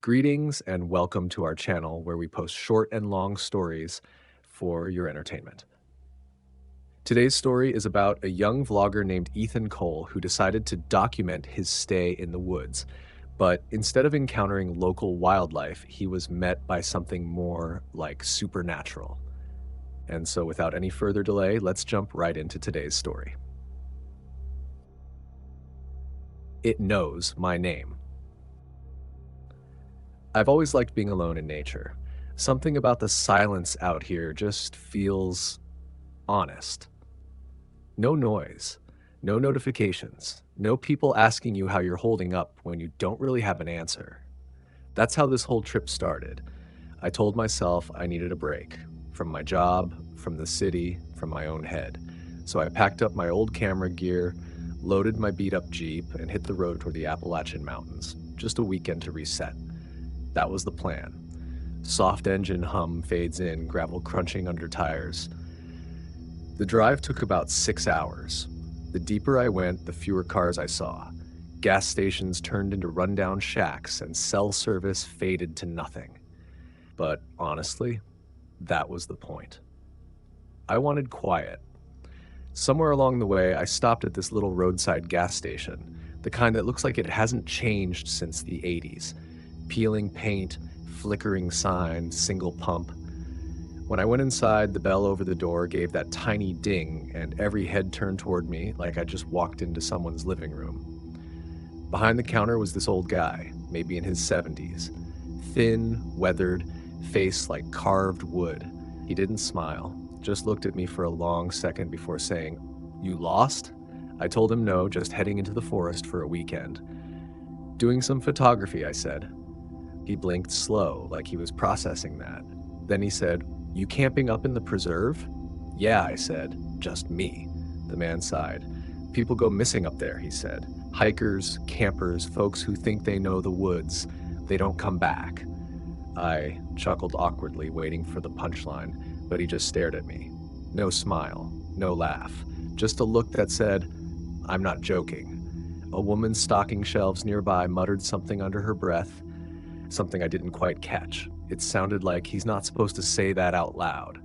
Greetings and welcome to our channel where we post short and long stories for your entertainment. Today's story is about a young vlogger named Ethan Cole who decided to document his stay in the woods. But instead of encountering local wildlife, he was met by something more like supernatural. And so without any further delay, let's jump right into today's story. It knows my name. I've always liked being alone in nature. Something about the silence out here just feels honest. No noise, no notifications, no people asking you how you're holding up when you don't really have an answer. That's how this whole trip started. I told myself I needed a break from my job, from the city, from my own head. So I packed up my old camera gear, loaded my beat up Jeep, and hit the road toward the Appalachian Mountains. Just a weekend to reset. That was the plan. Soft engine hum fades in, gravel crunching under tires. The drive took about 6 hours. The deeper I went, the fewer cars I saw. Gas stations turned into rundown shacks, and cell service faded to nothing. But honestly, that was the point. I wanted quiet. Somewhere along the way, I stopped at this little roadside gas station, the kind that looks like it hasn't changed since the 80s. Peeling paint, flickering sign, single pump. When I went inside, the bell over the door gave that tiny ding, and every head turned toward me like I just walked into someone's living room. Behind the counter was this old guy, maybe in his 70s. Thin, weathered, face like carved wood. He didn't smile, just looked at me for a long second before saying, "You lost?" I told him no, just heading into the forest for a weekend. "Doing some photography," I said. He blinked slow, like he was processing that. Then he said, "You camping up in the preserve?" "Yeah," I said. "Just me." The man sighed. "People go missing up there," he said. "Hikers, campers, folks who think they know the woods. They don't come back." I chuckled awkwardly, waiting for the punchline, but he just stared at me. No smile, no laugh, just a look that said, "I'm not joking." A woman stocking shelves nearby muttered something under her breath, something I didn't quite catch. It sounded like he's not supposed to say that out loud.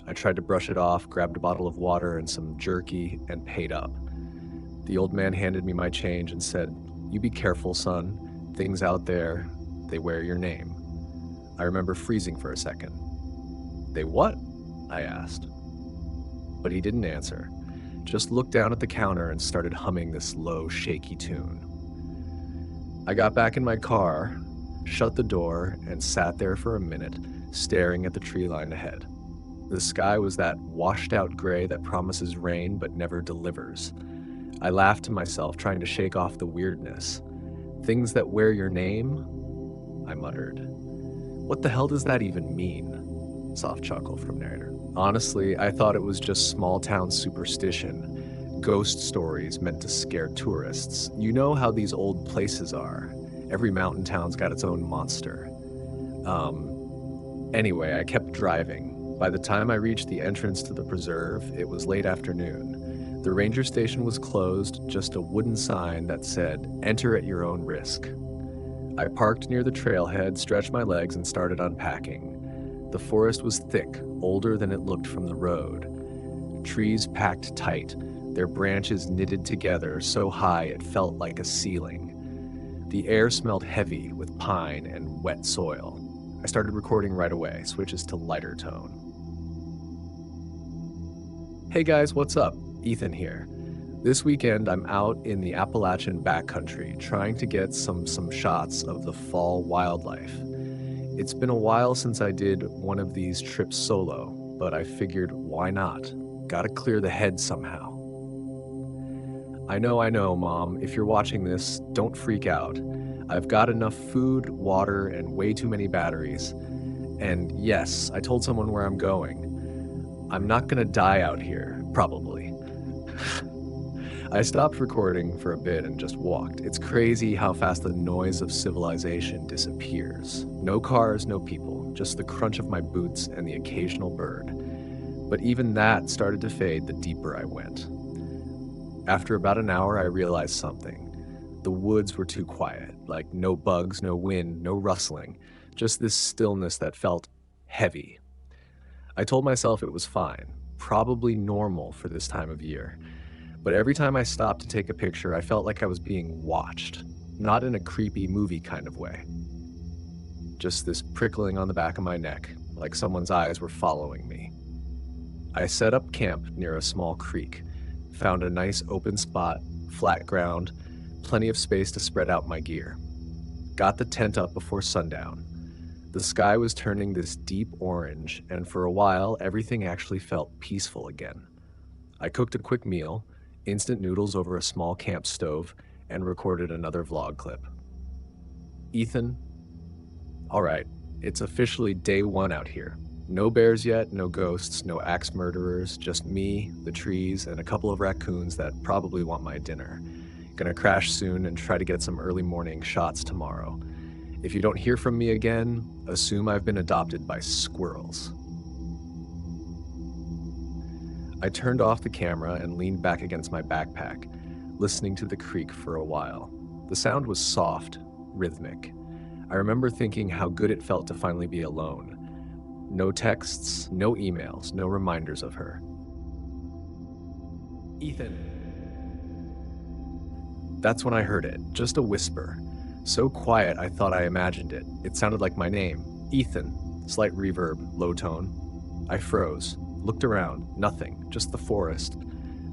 I tried to brush it off, grabbed a bottle of water and some jerky, and paid up. The old man handed me my change and said, "You be careful, son. Things out there, they wear your name." I remember freezing for a second. "They what?" I asked. But he didn't answer, just looked down at the counter and started humming this low, shaky tune. I got back in my car, shut the door, and sat there for a minute, staring at the tree line ahead. The sky was that washed-out gray that promises rain but never delivers. I laughed to myself, trying to shake off the weirdness. "Things that wear your name?" I muttered. "What the hell does that even mean?" Soft chuckle from narrator. Honestly, I thought it was just small-town superstition. Ghost stories meant to scare tourists. You know how these old places are. Every mountain town's got its own monster. Anyway, I kept driving. By the time I reached the entrance to the preserve, it was late afternoon. The ranger station was closed, just a wooden sign that said, "Enter at your own risk." I parked near the trailhead, stretched my legs, and started unpacking. The forest was thick, older than it looked from the road. Trees packed tight, their branches knitted together so high it felt like a ceiling. The air smelled heavy with pine and wet soil. I started recording right away, switches to lighter tone. Hey guys, what's up? Ethan here. This weekend, I'm out in the Appalachian backcountry trying to get some shots of the fall wildlife. It's been a while since I did one of these trips solo, but I figured why not? Gotta clear the head somehow. I know, Mom. If you're watching this, don't freak out. I've got enough food, water, and way too many batteries. And yes, I told someone where I'm going. I'm not gonna die out here, probably. I stopped recording for a bit and just walked. It's crazy how fast the noise of civilization disappears. No cars, no people, just the crunch of my boots and the occasional bird. But even that started to fade the deeper I went. After about an hour, I realized something. The woods were too quiet, like no bugs, no wind, no rustling, just this stillness that felt heavy. I told myself it was fine, probably normal for this time of year. But every time I stopped to take a picture, I felt like I was being watched, not in a creepy movie kind of way. Just this prickling on the back of my neck, like someone's eyes were following me. I set up camp near a small creek, found a nice open spot, flat ground, plenty of space to spread out my gear. Got the tent up before sundown. The sky was turning this deep orange, and for a while, everything actually felt peaceful again. I cooked a quick meal, instant noodles over a small camp stove, and recorded another vlog clip. Ethan, all right, it's officially day one out here. No bears yet, no ghosts, no axe murderers, just me, the trees, and a couple of raccoons that probably want my dinner. Gonna crash soon and try to get some early morning shots tomorrow. If you don't hear from me again, assume I've been adopted by squirrels. I turned off the camera and leaned back against my backpack, listening to the creek for a while. The sound was soft, rhythmic. I remember thinking how good it felt to finally be alone. No texts, no emails, no reminders of her. Ethan. That's when I heard it, just a whisper. So quiet I thought I imagined it. It sounded like my name, Ethan. Slight reverb, low tone. I froze, looked around, nothing, just the forest,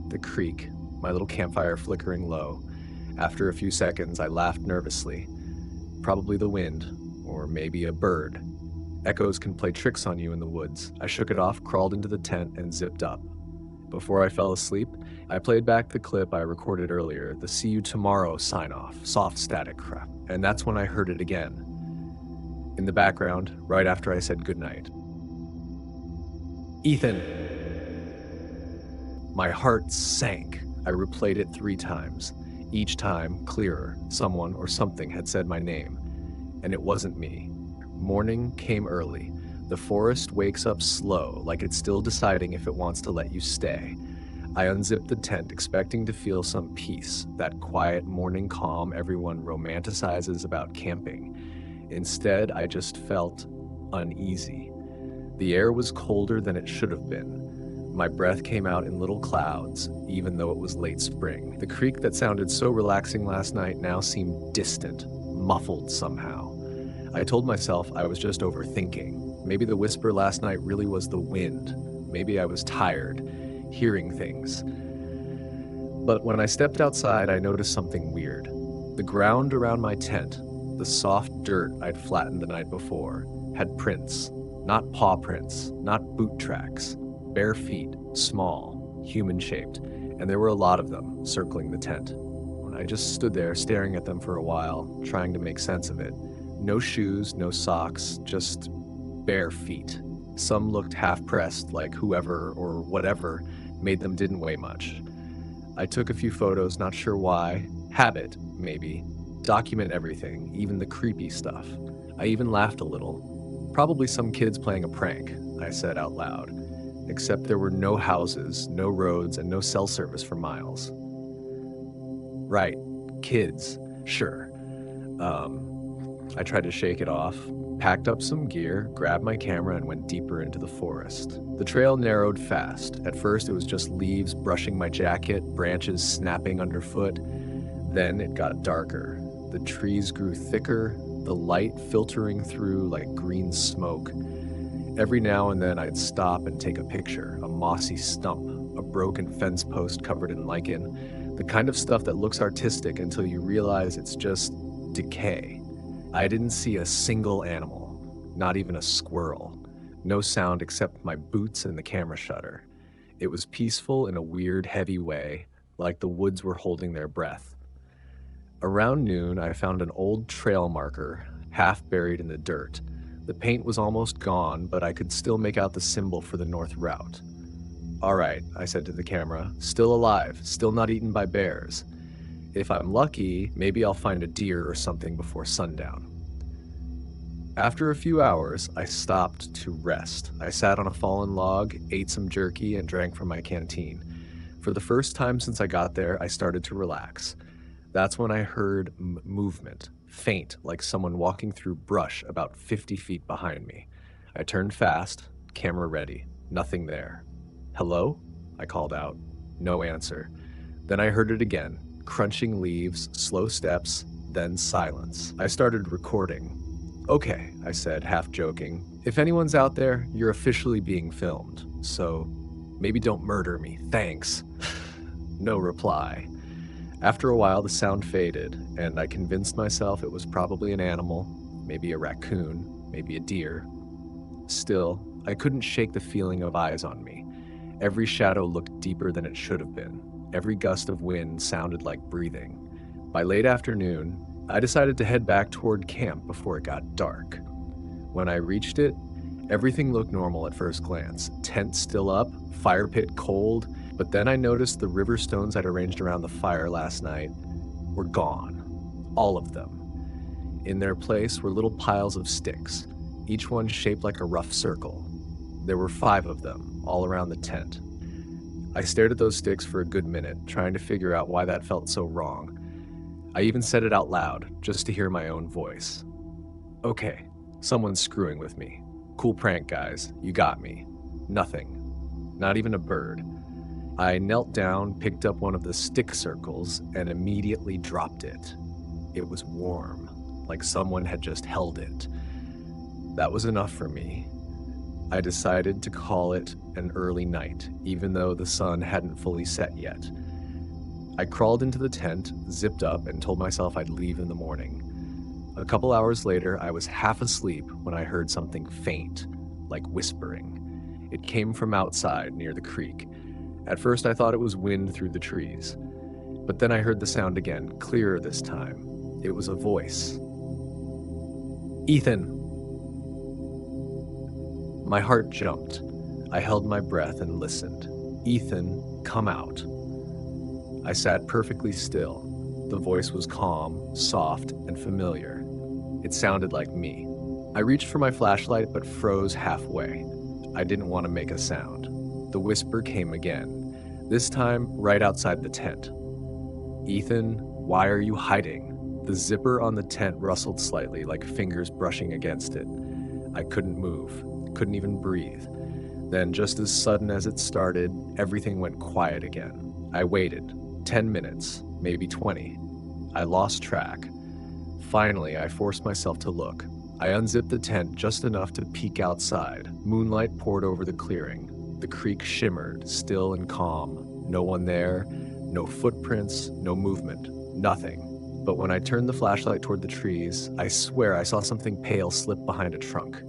the creek, my little campfire flickering low. After a few seconds, I laughed nervously. Probably the wind, or maybe a bird. Echoes can play tricks on you in the woods. I shook it off, crawled into the tent, and zipped up. Before I fell asleep, I played back the clip I recorded earlier, the "See you tomorrow" sign-off, soft static crap, and that's when I heard it again. In the background, right after I said goodnight. Ethan! My heart sank. I replayed it 3 times. Each time, clearer, someone or something had said my name. And it wasn't me. Morning came early. The forest wakes up slow, like it's still deciding if it wants to let you stay. I unzipped the tent, expecting to feel some peace, that quiet morning calm everyone romanticizes about camping. Instead, I just felt uneasy. The air was colder than it should have been. My breath came out in little clouds, even though it was late spring. The creek that sounded so relaxing last night now seemed distant, muffled somehow. I told myself I was just overthinking. Maybe the whisper last night really was the wind. Maybe I was tired, hearing things. But when I stepped outside, I noticed something weird. The ground around my tent, the soft dirt I'd flattened the night before, had prints. Not paw prints, not boot tracks. Bare feet, small, human-shaped, and there were a lot of them circling the tent. I just stood there staring at them for a while, trying to make sense of it. No shoes, no socks, just bare feet. Some looked half-pressed, like whoever or whatever made them didn't weigh much. I took a few photos, not sure why. Habit, maybe. Document everything, even the creepy stuff. I even laughed a little. Probably some kids playing a prank, I said out loud. Except there were no houses, no roads, and no cell service for miles. Right, kids, sure. I tried to shake it off, packed up some gear, grabbed my camera, and went deeper into the forest. The trail narrowed fast. At first, it was just leaves brushing my jacket, branches snapping underfoot. Then it got darker. The trees grew thicker, the light filtering through like green smoke. Every now and then I'd stop and take a picture, a mossy stump, a broken fence post covered in lichen, the kind of stuff that looks artistic until you realize it's just decay. I didn't see a single animal, not even a squirrel. No sound except my boots and the camera shutter. It was peaceful in a weird, heavy way, like the woods were holding their breath. Around noon, I found an old trail marker, half buried in the dirt. The paint was almost gone, but I could still make out the symbol for the north route. All right, I said to the camera, still alive, still not eaten by bears. If I'm lucky, maybe I'll find a deer or something before sundown. After a few hours, I stopped to rest. I sat on a fallen log, ate some jerky, and drank from my canteen. For the first time since I got there, I started to relax. That's when I heard movement, faint, like someone walking through brush about 50 feet behind me. I turned fast, camera ready, nothing there. Hello? I called out. No answer. Then I heard it again, crunching leaves, slow steps, then silence. I started recording. Okay, I said, half joking. If anyone's out there, you're officially being filmed, so maybe don't murder me, thanks. No reply. After a while, the sound faded, and I convinced myself it was probably an animal, maybe a raccoon, maybe a deer. Still, I couldn't shake the feeling of eyes on me. Every shadow looked deeper than it should have been. Every gust of wind sounded like breathing. By late afternoon, I decided to head back toward camp before it got dark. When I reached it, everything looked normal at first glance. Tent still up, fire pit cold, but then I noticed the river stones I'd arranged around the fire last night were gone. All of them. In their place were little piles of sticks, each one shaped like a rough circle. There were 5 of them, all around the tent. I stared at those sticks for a good minute, trying to figure out why that felt so wrong. I even said it out loud, just to hear my own voice. Okay, someone's screwing with me. Cool prank, guys. You got me. Nothing. Not even a bird. I knelt down, picked up one of the stick circles, and immediately dropped it. It was warm, like someone had just held it. That was enough for me. I decided to call it an early night, even though the sun hadn't fully set yet. I crawled into the tent, zipped up, and told myself I'd leave in the morning. A couple hours later, I was half asleep when I heard something faint, like whispering. It came from outside near the creek. At first, I thought it was wind through the trees. But then I heard the sound again, clearer this time. It was a voice. Ethan! My heart jumped. I held my breath and listened. Ethan, come out. I sat perfectly still. The voice was calm, soft, and familiar. It sounded like me. I reached for my flashlight but froze halfway. I didn't want to make a sound. The whisper came again, this time right outside the tent. Ethan, why are you hiding? The zipper on the tent rustled slightly, like fingers brushing against it. I couldn't move, couldn't even breathe. Then, just as sudden as it started, everything went quiet again. I waited. 10 minutes, maybe 20. I lost track. Finally, I forced myself to look. I unzipped the tent just enough to peek outside. Moonlight poured over the clearing. The creek shimmered, still and calm. No one there, no footprints, no movement, nothing. But when I turned the flashlight toward the trees, I swear I saw something pale slip behind a trunk.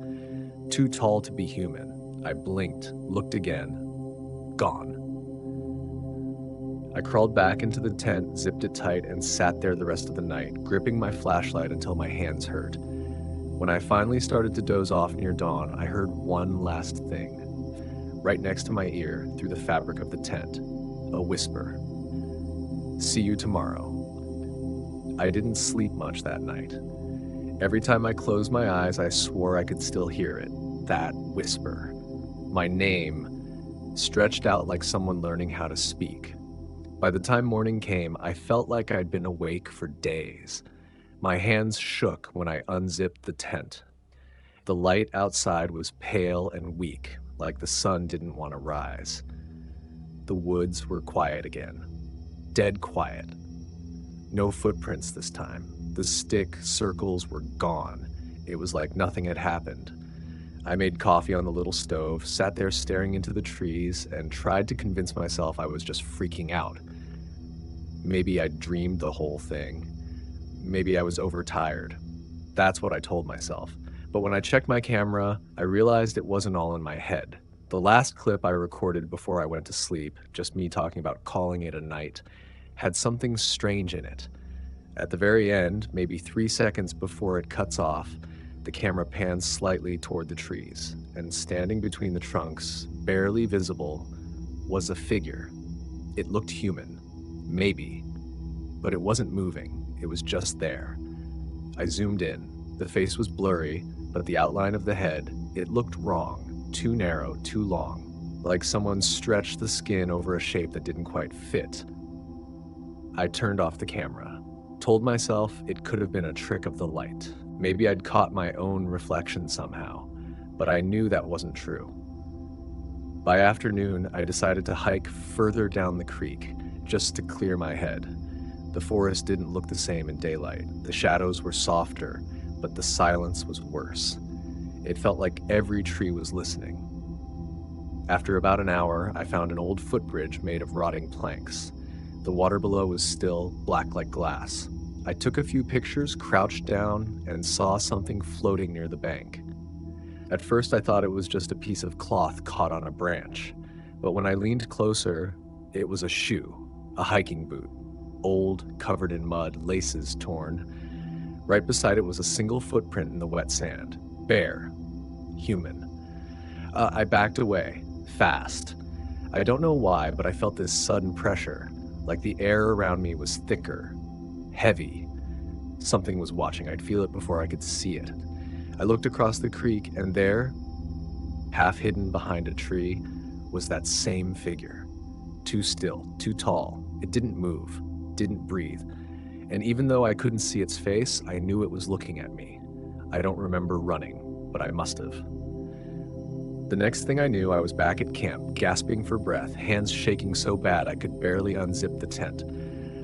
Too tall to be human. I blinked, looked again. Gone. I crawled back into the tent, zipped it tight, and sat there the rest of the night, gripping my flashlight until my hands hurt. When I finally started to doze off near dawn, I heard one last thing. Right next to my ear, through the fabric of the tent, a whisper. See you tomorrow. I didn't sleep much that night. Every time I closed my eyes, I swore I could still hear it, that whisper. My name, stretched out like someone learning how to speak. By the time morning came, I felt like I'd been awake for days. My hands shook when I unzipped the tent. The light outside was pale and weak, like the sun didn't want to rise. The woods were quiet again. Dead quiet. No footprints this time. The stick circles were gone. It was like nothing had happened. I made coffee on the little stove, sat there staring into the trees, and tried to convince myself I was just freaking out. Maybe I dreamed the whole thing. Maybe I was overtired. That's what I told myself. But when I checked my camera, I realized it wasn't all in my head. The last clip I recorded before I went to sleep, just me talking about calling it a night, had something strange in it. At the very end, maybe 3 seconds before it cuts off, the camera pans slightly toward the trees, and standing between the trunks, barely visible, was a figure. It looked human, maybe, but it wasn't moving, it was just there. I zoomed in. The face was blurry, but the outline of the head, it looked wrong, too narrow, too long, like someone stretched the skin over a shape that didn't quite fit. I turned off the camera. Told myself it could have been a trick of the light. Maybe I'd caught my own reflection somehow, but I knew that wasn't true. By afternoon, I decided to hike further down the creek, just to clear my head. The forest didn't look the same in daylight. The shadows were softer, but the silence was worse. It felt like every tree was listening. After about an hour, I found an old footbridge made of rotting planks. The water below was still black like glass. I took a few pictures, crouched down, and saw something floating near the bank. At first, I thought it was just a piece of cloth caught on a branch, but when I leaned closer, it was a shoe, a hiking boot, old, covered in mud, laces torn. Right beside it was a single footprint in the wet sand, bare, human. I backed away, fast. I don't know why, but I felt this sudden pressure, like the air around me was thicker, heavy. Something was watching. I'd feel it before I could see it. I looked across the creek, and there, half hidden behind a tree, was that same figure. Too still, too tall. It didn't move, didn't breathe. And even though I couldn't see its face, I knew it was looking at me. I don't remember running, but I must have. The next thing I knew, I was back at camp, gasping for breath, hands shaking so bad I could barely unzip the tent.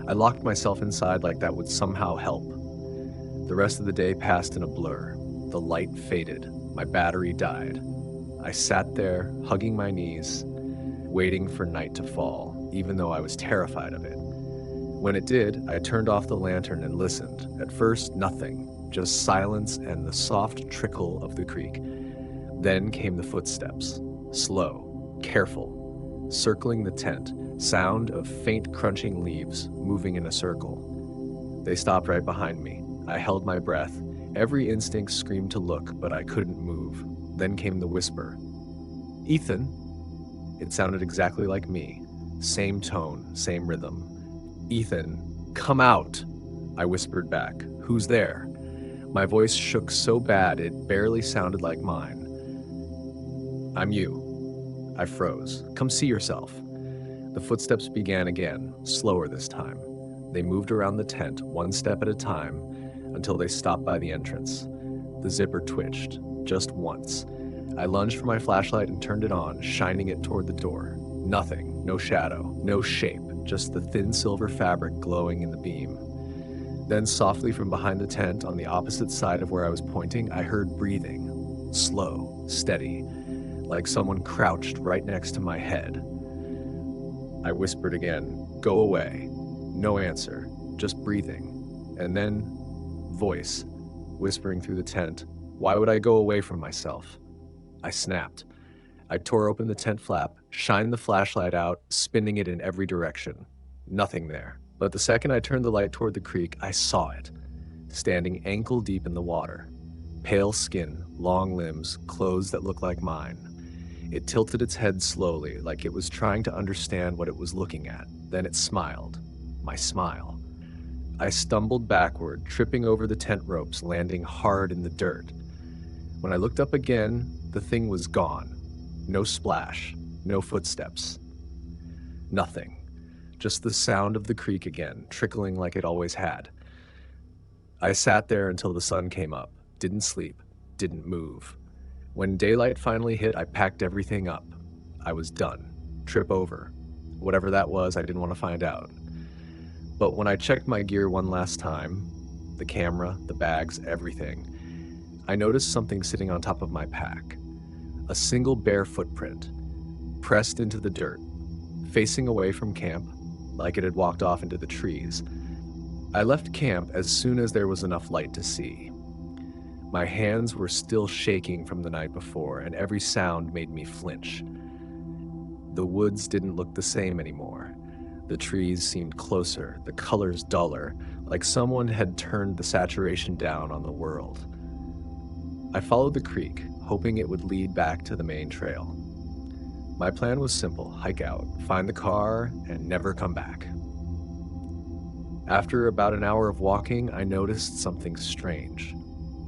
I locked myself inside like that would somehow help. The rest of the day passed in a blur. The light faded. My battery died. I sat there, hugging my knees, waiting for night to fall, even though I was terrified of it. When it did, I turned off the lantern and listened. At first, nothing, just silence and the soft trickle of the creek. Then came the footsteps, slow, careful, circling the tent, sound of faint crunching leaves moving in a circle. They stopped right behind me. I held my breath. Every instinct screamed to look, but I couldn't move. Then came the whisper. "Ethan." It sounded exactly like me. Same tone, same rhythm. "Ethan, come out," I whispered back. "Who's there?" My voice shook so bad it barely sounded like mine. "I'm you." I froze. "Come see yourself." The footsteps began again, slower this time. They moved around the tent, one step at a time, until they stopped by the entrance. The zipper twitched, just once. I lunged for my flashlight and turned it on, shining it toward the door. Nothing, no shadow, no shape, just the thin silver fabric glowing in the beam. Then softly from behind the tent, on the opposite side of where I was pointing, I heard breathing, slow, steady, like someone crouched right next to my head. I whispered again, "Go away." No answer, just breathing. And then, voice, whispering through the tent, "Why would I go away from myself?" I snapped. I tore open the tent flap, shined the flashlight out, spinning it in every direction. Nothing there. But the second I turned the light toward the creek, I saw it, standing ankle deep in the water. Pale skin, long limbs, clothes that looked like mine. It tilted its head slowly, like it was trying to understand what it was looking at. Then it smiled. My smile. I stumbled backward, tripping over the tent ropes, landing hard in the dirt. When I looked up again, the thing was gone. No splash, no footsteps. Nothing. Just the sound of the creek again, trickling like it always had. I sat there until the sun came up, didn't sleep, didn't move. When daylight finally hit, I packed everything up. I was done. Trip over. Whatever that was, I didn't want to find out. But when I checked my gear one last time, the camera, the bags, everything, I noticed something sitting on top of my pack. A single bare footprint, pressed into the dirt, facing away from camp, like it had walked off into the trees. I left camp as soon as there was enough light to see. My hands were still shaking from the night before, and every sound made me flinch. The woods didn't look the same anymore. The trees seemed closer, the colors duller, like someone had turned the saturation down on the world. I followed the creek, hoping it would lead back to the main trail. My plan was simple: hike out, find the car, and never come back. After about an hour of walking, I noticed something strange.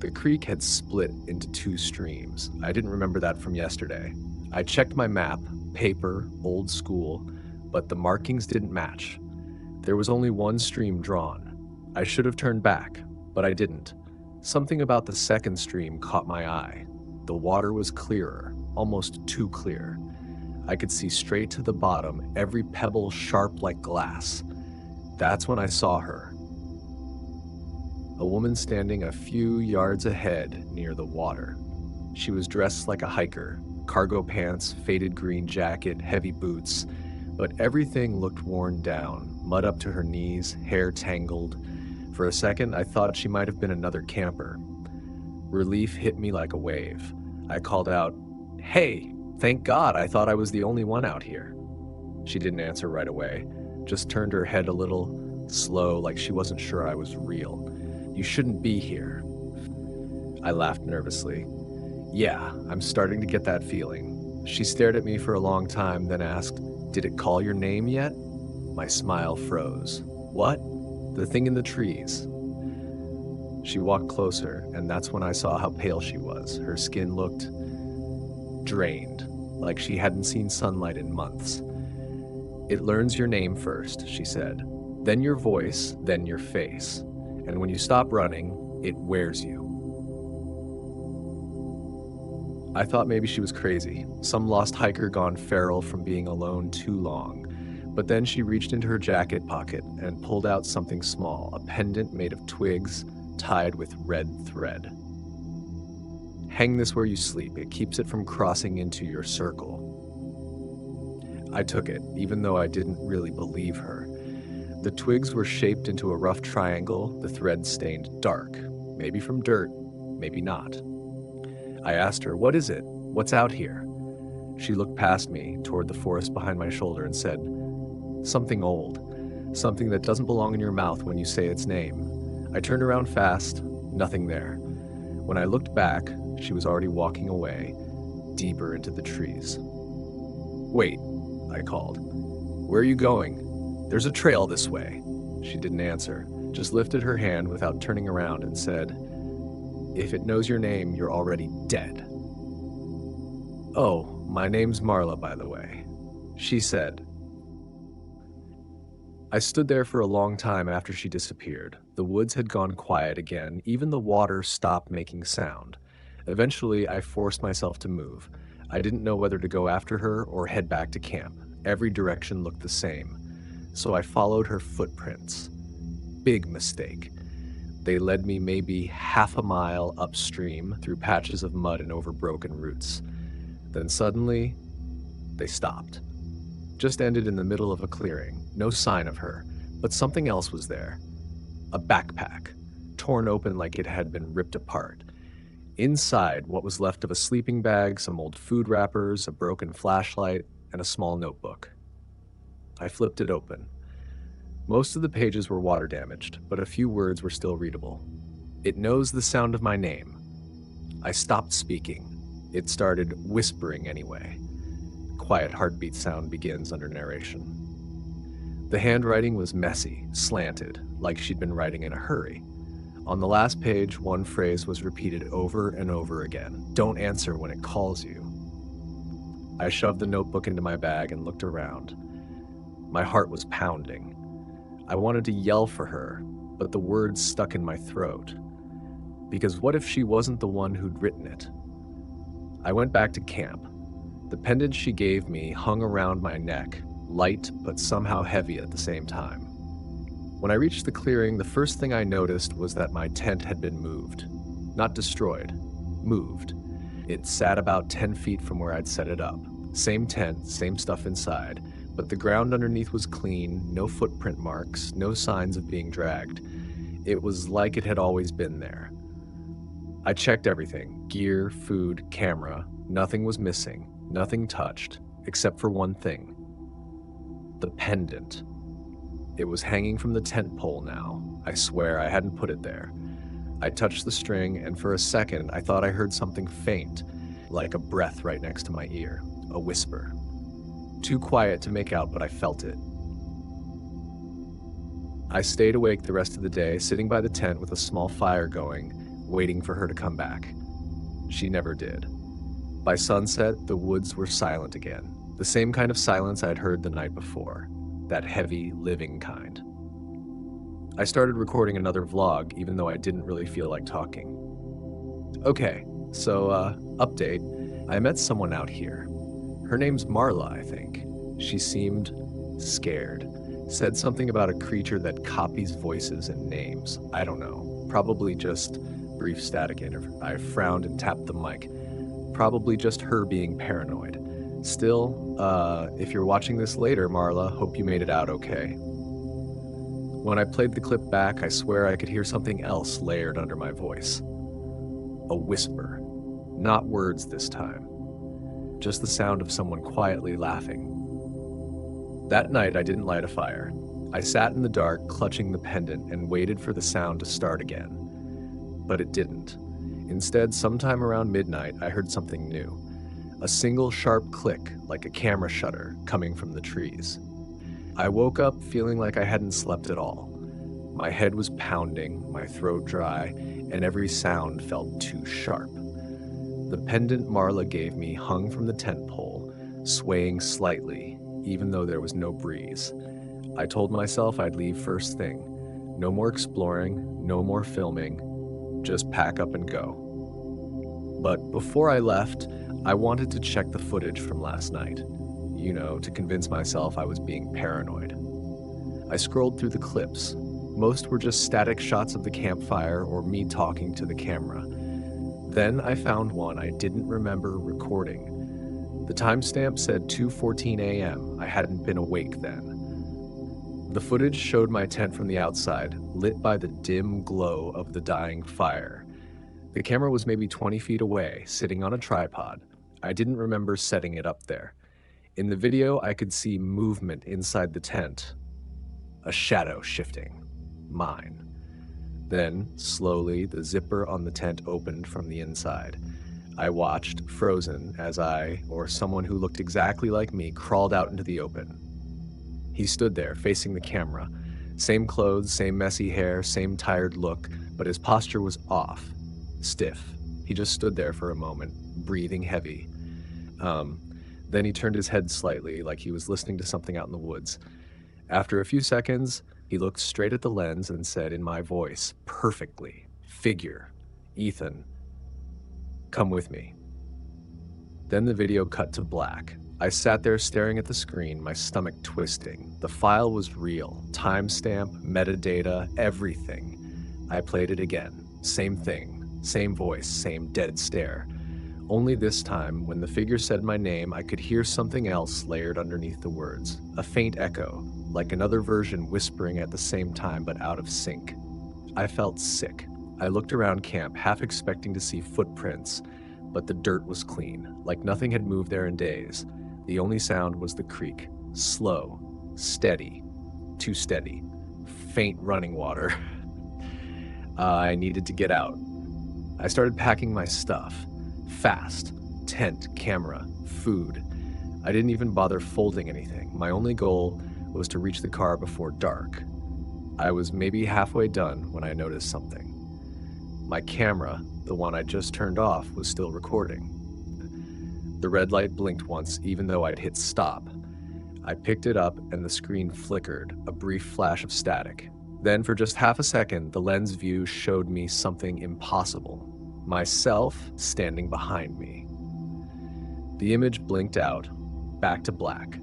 The creek had split into two streams. I didn't remember that from yesterday. I checked my map, paper, old school, but the markings didn't match. There was only one stream drawn. I should have turned back, but I didn't. Something about the second stream caught my eye. The water was clearer, almost too clear. I could see straight to the bottom, every pebble sharp like glass. That's when I saw her. A woman standing a few yards ahead near the water. She was dressed like a hiker, cargo pants, faded green jacket, heavy boots, but everything looked worn down, mud up to her knees, hair tangled. For a second, I thought she might have been another camper. Relief hit me like a wave. I called out, "Hey, thank God, I thought I was the only one out here." She didn't answer right away, just turned her head a little, slow, like she wasn't sure I was real. "You shouldn't be here." I laughed nervously. "Yeah, I'm starting to get that feeling." She stared at me for a long time, then asked, "Did it call your name yet?" My smile froze. "What?" "The thing in the trees." She walked closer, and that's when I saw how pale she was. Her skin looked drained, like she hadn't seen sunlight in months. "It learns your name first," she said. "Then your voice, then your face. And when you stop running, it wears you." I thought maybe she was crazy, some lost hiker gone feral from being alone too long. But then she reached into her jacket pocket and pulled out something small, a pendant made of twigs tied with red thread. "Hang this where you sleep. It keeps it from crossing into your circle." I took it, even though I didn't really believe her. The twigs were shaped into a rough triangle, the thread stained dark, maybe from dirt, maybe not. I asked her, "What is it? What's out here?" She looked past me, toward the forest behind my shoulder, and said, "Something old. Something that doesn't belong in your mouth when you say its name." I turned around fast, nothing there. When I looked back, she was already walking away, deeper into the trees. "Wait," I called. "Where are you going?" "There's a trail this way." She didn't answer, just lifted her hand without turning around and said, "If it knows your name, you're already dead." "Oh, my name's Marla, by the way," she said. I stood there for a long time after she disappeared. The woods had gone quiet again, even the water stopped making sound. Eventually, I forced myself to move. I didn't know whether to go after her or head back to camp. Every direction looked the same. So I followed her footprints. Big mistake. They led me maybe half a mile upstream through patches of mud and over broken roots. Then suddenly, they stopped. Just ended in the middle of a clearing. No sign of her, but something else was there. A backpack, torn open like it had been ripped apart. Inside, what was left of a sleeping bag, some old food wrappers, a broken flashlight, and a small notebook. I flipped it open. Most of the pages were water damaged, but a few words were still readable. "It knows the sound of my name." I stopped speaking. It started whispering anyway. Quiet heartbeat sound begins under narration. The handwriting was messy, slanted, like she'd been writing in a hurry. On the last page, one phrase was repeated over and over again. "Don't answer when it calls you." I shoved the notebook into my bag and looked around. My heart was pounding. I wanted to yell for her, but the words stuck in my throat. Because what if she wasn't the one who'd written it? I went back to camp. The pendant she gave me hung around my neck, light but somehow heavy at the same time. When I reached the clearing, the first thing I noticed was that my tent had been moved. Not destroyed, moved. It sat about 10 feet from where I'd set it up. Same tent, same stuff inside, but the ground underneath was clean, no footprint marks, no signs of being dragged. It was like it had always been there. I checked everything, gear, food, camera. Nothing was missing, nothing touched, except for one thing. The pendant. It was hanging from the tent pole now. I swear I hadn't put it there. I touched the string, and for a second I thought I heard something faint, like a breath right next to my ear, a whisper. Too quiet to make out, but I felt it. I stayed awake the rest of the day, sitting by the tent with a small fire going, waiting for her to come back. She never did. By sunset, the woods were silent again, the same kind of silence I'd heard the night before, that heavy, living kind. I started recording another vlog, even though I didn't really feel like talking. Okay, so, update. I met someone out here. Her name's Marla, I think. She seemed scared. Said something about a creature that copies voices and names. I don't know. Probably just brief static interview. I frowned and tapped the mic. Probably just her being paranoid. Still, if you're watching this later, Marla, hope you made it out okay. When I played the clip back, I swear I could hear something else layered under my voice. A whisper. Not words this time. Just the sound of someone quietly laughing. That night, I didn't light a fire. I sat in the dark, clutching the pendant, and waited for the sound to start again. But it didn't. Instead, sometime around midnight, I heard something new. A single sharp click, like a camera shutter, coming from the trees. I woke up feeling like I hadn't slept at all. My head was pounding, my throat dry, and every sound felt too sharp. The pendant Marla gave me hung from the tent pole, swaying slightly, even though there was no breeze. I told myself I'd leave first thing. No more exploring, no more filming, just pack up and go. But before I left, I wanted to check the footage from last night. You know, to convince myself I was being paranoid. I scrolled through the clips. Most were just static shots of the campfire or me talking to the camera. Then I found one I didn't remember recording. The timestamp said 2:14 a.m. I hadn't been awake then. The footage showed my tent from the outside, lit by the dim glow of the dying fire. The camera was maybe 20 feet away, sitting on a tripod. I didn't remember setting it up there. In the video, I could see movement inside the tent. A shadow shifting. Mine. Then, slowly, the zipper on the tent opened from the inside. I watched, frozen, as I, or someone who looked exactly like me, crawled out into the open. He stood there, facing the camera. Same clothes, same messy hair, same tired look, but his posture was off. Stiff. He just stood there for a moment, breathing heavy. Then he turned his head slightly, like he was listening to something out in the woods. After a few seconds, he looked straight at the lens and said in my voice, perfectly, "Figure, Ethan, come with me." Then the video cut to black. I sat there staring at the screen, my stomach twisting. The file was real. Timestamp, metadata, everything. I played it again. Same thing. Same voice, same dead stare. Only this time, when the figure said my name, I could hear something else layered underneath the words. A faint echo, like another version whispering at the same time but out of sync. I felt sick. I looked around camp, half expecting to see footprints, but the dirt was clean, like nothing had moved there in days. The only sound was the creek. Slow, steady, too steady. Faint running water. I needed to get out. I started packing my stuff. Fast. Tent, camera, food. I didn't even bother folding anything. My only goal was to reach the car before dark. I was maybe halfway done when I noticed something. My camera, the one I just turned off, was still recording. The red light blinked once, even though I'd hit stop. I picked it up and the screen flickered, a brief flash of static. Then for just half a second, the lens view showed me something impossible. Myself standing behind me. The image blinked out, back to black.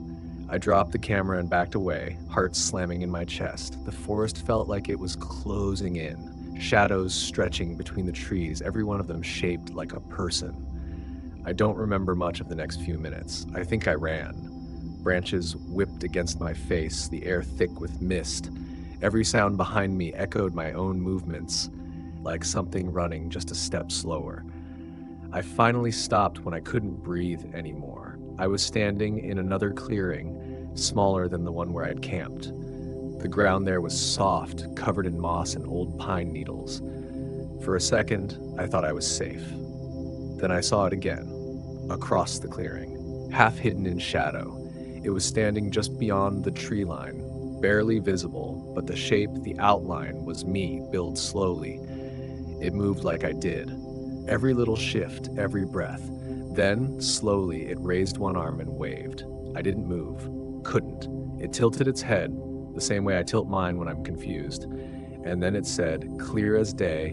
I dropped the camera and backed away, heart slamming in my chest. The forest felt like it was closing in, shadows stretching between the trees, every one of them shaped like a person. I don't remember much of the next few minutes. I think I ran. Branches whipped against my face, the air thick with mist. Every sound behind me echoed my own movements, like something running just a step slower. I finally stopped when I couldn't breathe anymore. I was standing in another clearing, smaller than the one where I'd camped. The ground there was soft, covered in moss and old pine needles. For a second, I thought I was safe. Then I saw it again, across the clearing, half hidden in shadow. It was standing just beyond the tree line, barely visible, but the shape, the outline, was me, built slowly. It moved like I did. Every little shift, every breath. Then, slowly, it raised one arm and waved. I didn't move. Couldn't. It tilted its head, the same way I tilt mine when I'm confused. And then it said, clear as day,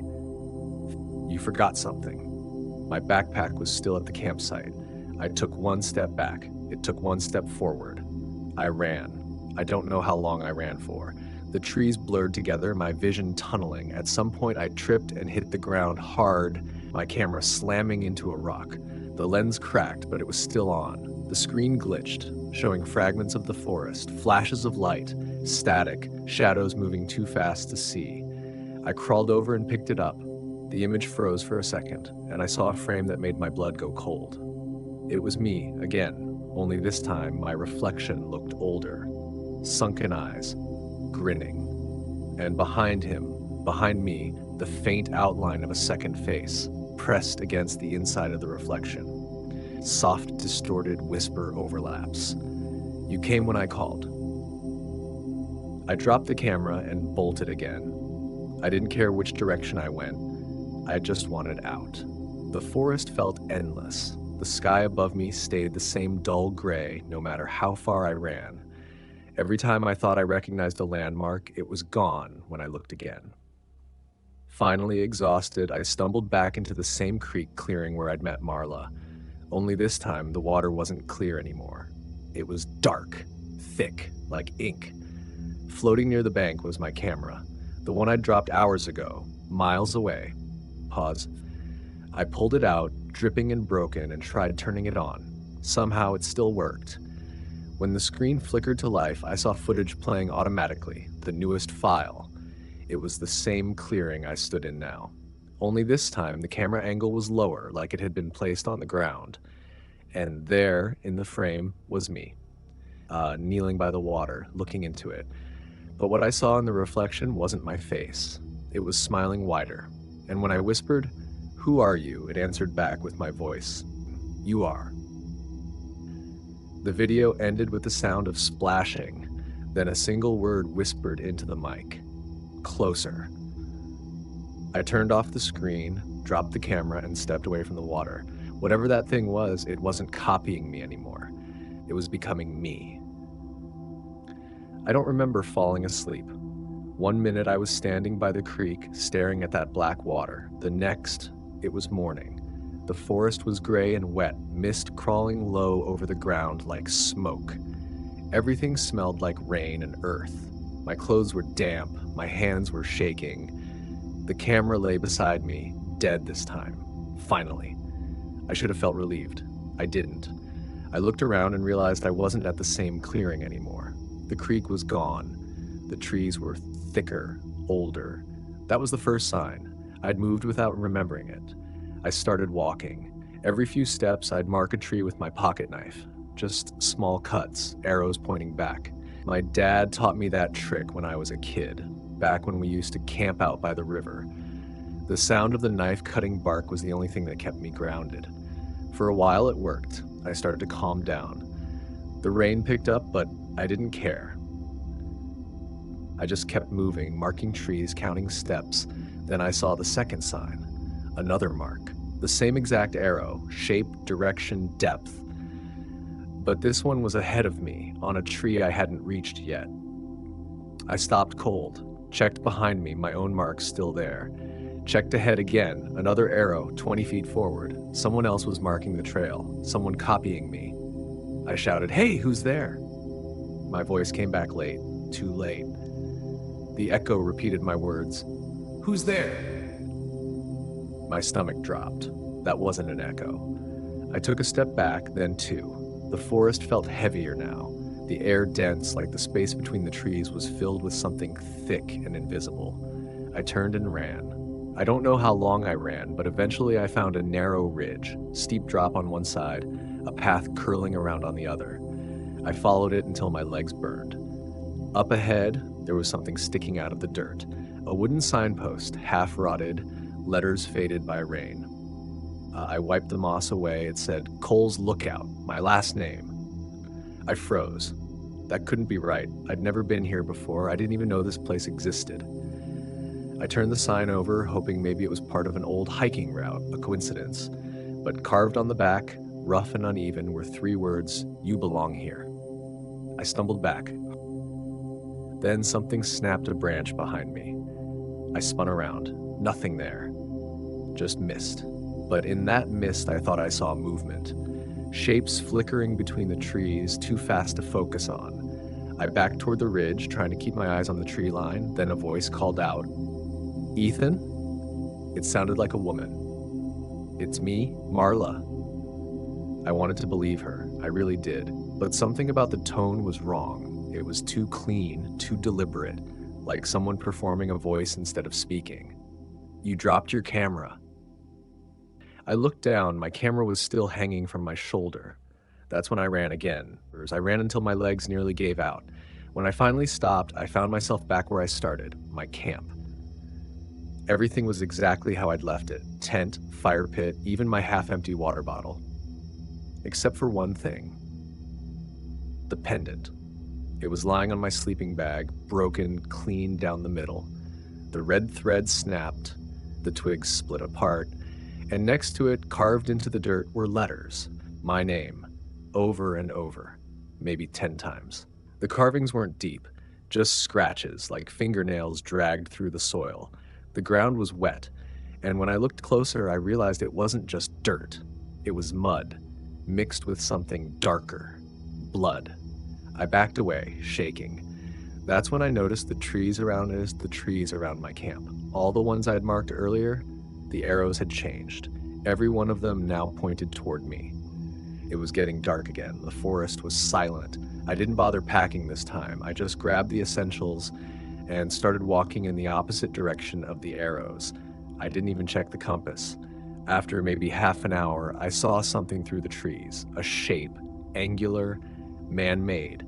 "You forgot something." My backpack was still at the campsite. I took one step back. It took one step forward. I ran. I don't know how long I ran for. The trees blurred together, my vision tunneling. At some point, I tripped and hit the ground hard, my camera slamming into a rock. The lens cracked, but it was still on. The screen glitched, showing fragments of the forest, flashes of light, static, shadows moving too fast to see. I crawled over and picked it up. The image froze for a second, and I saw a frame that made my blood go cold. It was me, again, only this time my reflection looked older. Sunken eyes, grinning. And behind him, behind me, the faint outline of a second face, pressed against the inside of the reflection. Soft, distorted whisper overlaps. "You came when I called." I dropped the camera and bolted again. I didn't care which direction I went. I just wanted out. The forest felt endless. The sky above me stayed the same dull gray no matter how far I ran. Every time I thought I recognized a landmark, it was gone when I looked again. Finally exhausted, I stumbled back into the same creek clearing where I'd met Marla. Only this time, the water wasn't clear anymore. It was dark, thick, like ink. Floating near the bank was my camera, the one I'd dropped hours ago, miles away. Pause. I pulled it out, dripping and broken, and tried turning it on. Somehow it still worked. When the screen flickered to life, I saw footage playing automatically, the newest file. It was the same clearing I stood in now. Only this time, the camera angle was lower, like it had been placed on the ground. And there, in the frame, was me, kneeling by the water, looking into it. But what I saw in the reflection wasn't my face. It was smiling wider. And when I whispered, "Who are you?" it answered back with my voice. "You are." The video ended with the sound of splashing, then a single word whispered into the mic. "Closer." I turned off the screen, dropped the camera, and stepped away from the water. Whatever that thing was, it wasn't copying me anymore. It was becoming me. I don't remember falling asleep. One minute I was standing by the creek, staring at that black water. The next, it was morning. The forest was gray and wet, mist crawling low over the ground like smoke. Everything smelled like rain and earth. My clothes were damp, my hands were shaking. The camera lay beside me, dead this time. Finally. I should have felt relieved. I didn't. I looked around and realized I wasn't at the same clearing anymore. The creek was gone. The trees were thicker, older. That was the first sign. I'd moved without remembering it. I started walking. Every few steps, I'd mark a tree with my pocket knife. Just small cuts, arrows pointing back. My dad taught me that trick when I was a kid, back when we used to camp out by the river. The sound of the knife cutting bark was the only thing that kept me grounded. For a while, it worked. I started to calm down. The rain picked up, but I didn't care. I just kept moving, marking trees, counting steps. Then I saw the second sign. Another mark. The same exact arrow, shape, direction, depth. But this one was ahead of me, on a tree I hadn't reached yet. I stopped cold, checked behind me, my own mark still there. Checked ahead again, another arrow, 20 feet forward. Someone else was marking the trail, someone copying me. I shouted, "Hey, who's there?" My voice came back late, too late. The echo repeated my words, "Who's there?" My stomach dropped. That wasn't an echo. I took a step back, then two. The forest felt heavier now. The air dense, like the space between the trees was filled with something thick and invisible. I turned and ran. I don't know how long I ran, but eventually I found a narrow ridge, steep drop on one side, a path curling around on the other. I followed it until my legs burned. Up ahead, there was something sticking out of the dirt. A wooden signpost, half rotted, letters faded by rain. I wiped the moss away. It said, "Cole's Lookout," my last name. I froze. That couldn't be right. I'd never been here before. I didn't even know this place existed. I turned the sign over, hoping maybe it was part of an old hiking route, a coincidence. But carved on the back, rough and uneven, were three words, "You belong here." I stumbled back. Then something snapped a branch behind me. I spun around. Nothing there. Just mist. But in that mist, I thought I saw movement. Shapes flickering between the trees, too fast to focus on. I backed toward the ridge, trying to keep my eyes on the tree line. Then a voice called out, "Ethan?" It sounded like a woman. "It's me, Marla." I wanted to believe her. I really did. But something about the tone was wrong. It was too clean, too deliberate, like someone performing a voice instead of speaking. "You dropped your camera." I looked down. My camera was still hanging from my shoulder. That's when I ran again. I ran until my legs nearly gave out. When I finally stopped, I found myself back where I started, my camp. Everything was exactly how I'd left it. Tent, fire pit, even my half-empty water bottle. Except for one thing. The pendant. It was lying on my sleeping bag, broken clean down the middle. The red thread snapped, the twigs split apart, and next to it, carved into the dirt, were letters. My name. Over and over. Maybe 10 times. The carvings weren't deep, just scratches, like fingernails dragged through the soil. The ground was wet, and when I looked closer, I realized it wasn't just dirt. It was mud, mixed with something darker. Blood. I backed away, shaking. That's when I noticed the trees around my camp. All the ones I had marked earlier, the arrows had changed. Every one of them now pointed toward me. It was getting dark again. The forest was silent. I didn't bother packing this time. I just grabbed the essentials and started walking in the opposite direction of the arrows. I didn't even check the compass. After maybe half an hour, I saw something through the trees. A shape, angular, man-made.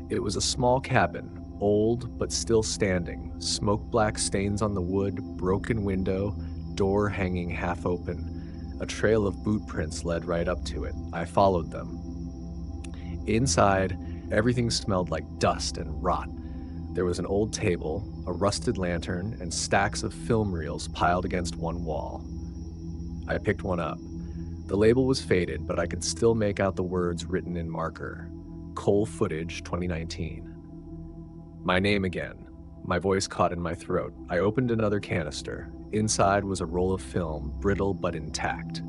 It was a small cabin, old but still standing. Smoke-black stains on the wood, broken window, door hanging half open. A trail of boot prints led right up to it. I followed them. Inside, everything smelled like dust and rot. There was an old table, a rusted lantern, and stacks of film reels piled against one wall. I picked one up. The label was faded, but I could still make out the words written in marker. Cole Footage 2019. My name again. My voice caught in my throat. I opened another canister. Inside was a roll of film, brittle but intact.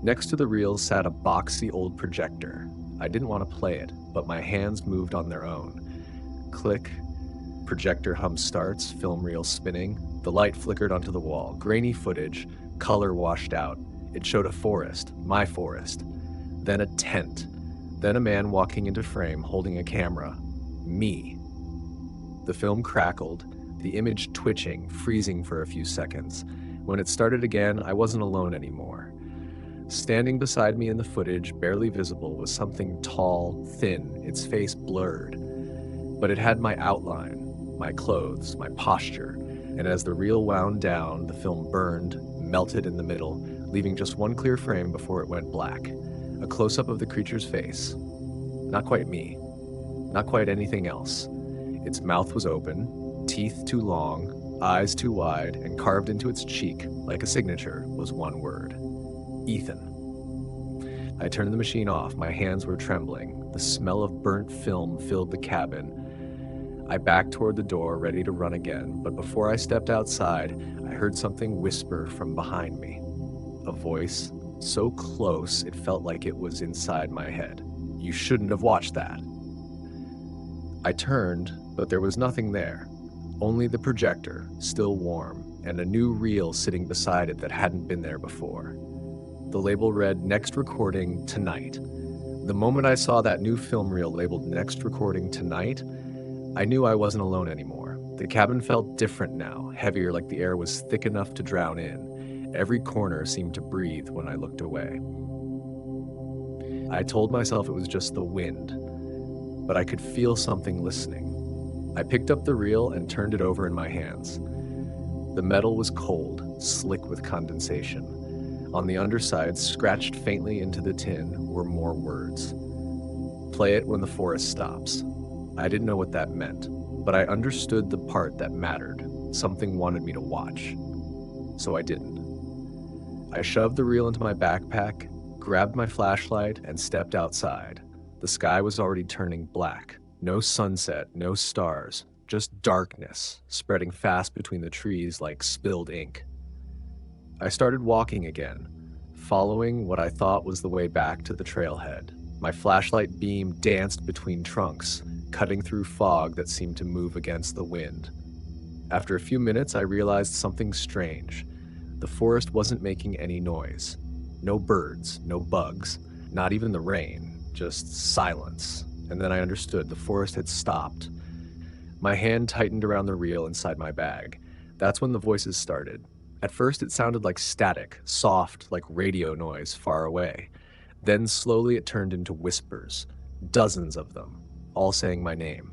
Next to the reels sat a boxy old projector. I didn't want to play it, but my hands moved on their own. Click. Projector hum starts, film reel spinning. The light flickered onto the wall. Grainy footage, color washed out. It showed a forest, my forest. Then a tent. Then a man walking into frame holding a camera. Me. The film crackled, the image twitching, freezing for a few seconds. When it started again, I wasn't alone anymore. Standing beside me in the footage, barely visible, was something tall, thin, its face blurred. But it had my outline, my clothes, my posture, and as the reel wound down, the film burned, melted in the middle, leaving just one clear frame before it went black. A close-up of the creature's face. Not quite me. Not quite anything else. Its mouth was open, teeth too long, eyes too wide, and carved into its cheek, like a signature, was one word. Ethan. I turned the machine off. My hands were trembling. The smell of burnt film filled the cabin. I backed toward the door, ready to run again, but before I stepped outside, I heard something whisper from behind me. A voice, so close it felt like it was inside my head. You shouldn't have watched that. I turned, but there was nothing there. Only the projector, still warm, and a new reel sitting beside it that hadn't been there before. The label read, "Next recording tonight." The moment I saw that new film reel labeled "Next recording tonight," I knew I wasn't alone anymore. The cabin felt different now, heavier, like the air was thick enough to drown in. Every corner seemed to breathe when I looked away. I told myself it was just the wind, but I could feel something listening. I picked up the reel and turned it over in my hands. The metal was cold, slick with condensation. On the underside, scratched faintly into the tin, were more words. Play it when the forest stops. I didn't know what that meant, but I understood the part that mattered. Something wanted me to watch. So I didn't. I shoved the reel into my backpack, grabbed my flashlight, and stepped outside. The sky was already turning black. No sunset, no stars, just darkness spreading fast between the trees like spilled ink. I started walking again, following what I thought was the way back to the trailhead. My flashlight beam danced between trunks, cutting through fog that seemed to move against the wind. After a few minutes, I realized something strange. The forest wasn't making any noise. No birds, no bugs, not even the rain, just silence. And then I understood the forest had stopped. My hand tightened around the reel inside my bag. That's when the voices started. At first, it sounded like static, soft, like radio noise far away. Then slowly it turned into whispers, dozens of them, all saying my name.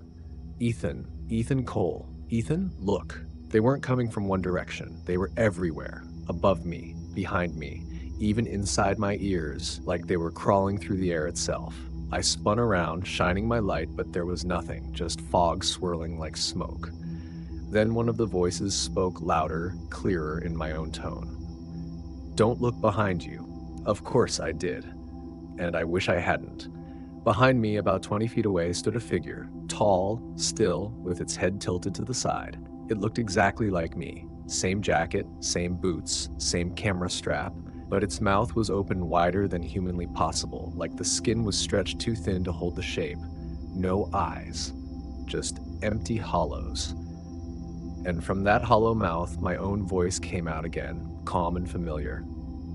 Ethan, Ethan Cole. Ethan, look. They weren't coming from one direction. They were everywhere, above me, behind me, even inside my ears, like they were crawling through the air itself. I spun around, shining my light, but there was nothing, just fog swirling like smoke. Then one of the voices spoke louder, clearer in my own tone. Don't look behind you. Of course I did. And I wish I hadn't. Behind me, about 20 feet away, stood a figure, tall, still, with its head tilted to the side. It looked exactly like me. Same jacket, same boots, same camera strap, but its mouth was open wider than humanly possible, like the skin was stretched too thin to hold the shape. No eyes, just empty hollows. And from that hollow mouth, my own voice came out again, calm and familiar.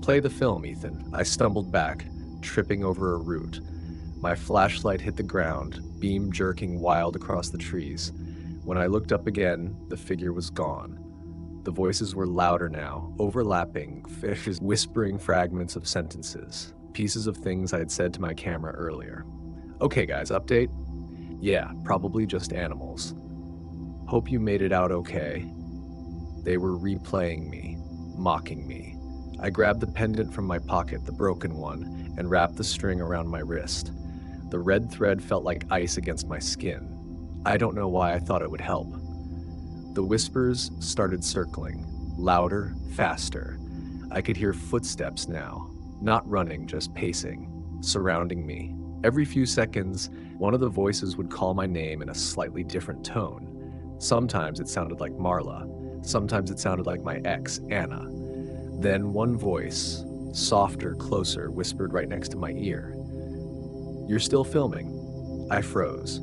Play the film, Ethan. I stumbled back, tripping over a root. My flashlight hit the ground, beam jerking wild across the trees. When I looked up again, the figure was gone. The voices were louder now, overlapping, fishes whispering fragments of sentences, pieces of things I had said to my camera earlier. Okay guys, update? Yeah, probably just animals. Hope you made it out okay. They were replaying me, mocking me. I grabbed the pendant from my pocket, the broken one, and wrapped the string around my wrist. The red thread felt like ice against my skin. I don't know why I thought it would help. The whispers started circling, louder, faster. I could hear footsteps now, not running, just pacing, surrounding me. Every few seconds, one of the voices would call my name in a slightly different tone. Sometimes it sounded like Marla, sometimes it sounded like my ex, Anna. Then one voice, softer, closer, whispered right next to my ear. You're still filming? I froze.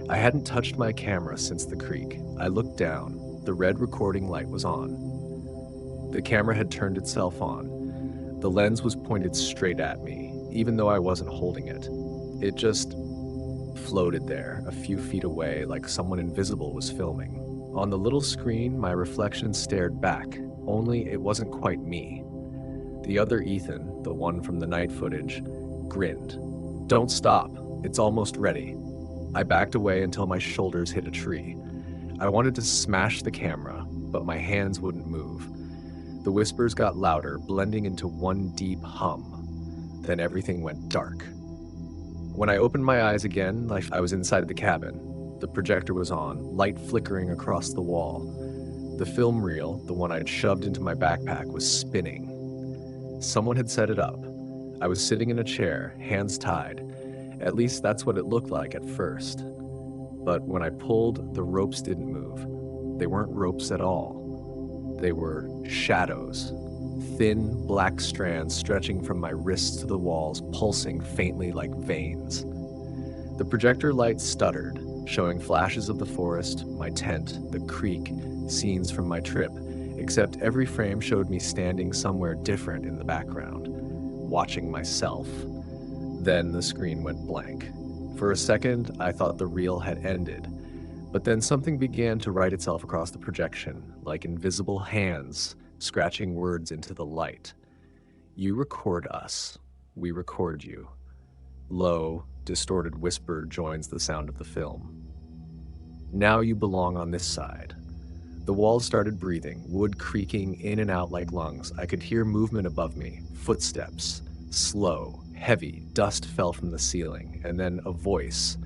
I hadn't touched my camera since the creek. I looked down. The red recording light was on. The camera had turned itself on. The lens was pointed straight at me, even though I wasn't holding it. It just floated there, a few feet away, like someone invisible was filming. On the little screen, my reflection stared back, only it wasn't quite me. The other Ethan, the one from the night footage, grinned. Don't stop, it's almost ready. I backed away until my shoulders hit a tree. I wanted to smash the camera, but my hands wouldn't move. The whispers got louder, blending into one deep hum. Then everything went dark. When I opened my eyes again, like I was inside the cabin. The projector was on, light flickering across the wall. The film reel, the one I'd shoved into my backpack, was spinning. Someone had set it up. I was sitting in a chair, hands tied. At least that's what it looked like at first. But when I pulled, the ropes didn't move. They weren't ropes at all. They were shadows. Thin, black strands stretching from my wrists to the walls, pulsing faintly like veins. The projector light stuttered, showing flashes of the forest, my tent, the creek, scenes from my trip, except every frame showed me standing somewhere different in the background, watching myself. Then the screen went blank. For a second, I thought the reel had ended, but then something began to write itself across the projection, like invisible hands scratching words into the light. You record us, we record you. Low, distorted whisper joins the sound of the film. Now you belong on this side. The walls started breathing, wood creaking in and out like lungs. I could hear movement above me, footsteps, slow, heavy, dust fell from the ceiling, and then a voice,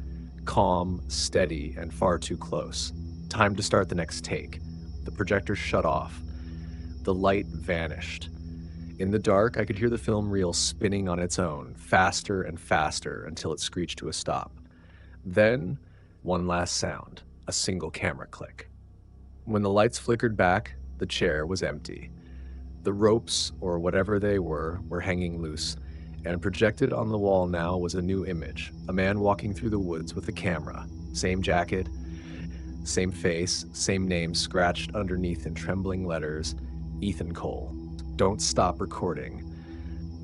calm, steady, and far too close. Time to start the next take. The projector shut off. The light vanished. In the dark, I could hear the film reel spinning on its own, faster and faster until it screeched to a stop. Then, one last sound. a single camera click. When the lights flickered back, the chair was empty. The ropes, or whatever they were hanging loose, and projected on the wall now was a new image, a man walking through the woods with a camera. Same jacket, same face, same name scratched underneath in trembling letters, Ethan Cole. Don't stop recording.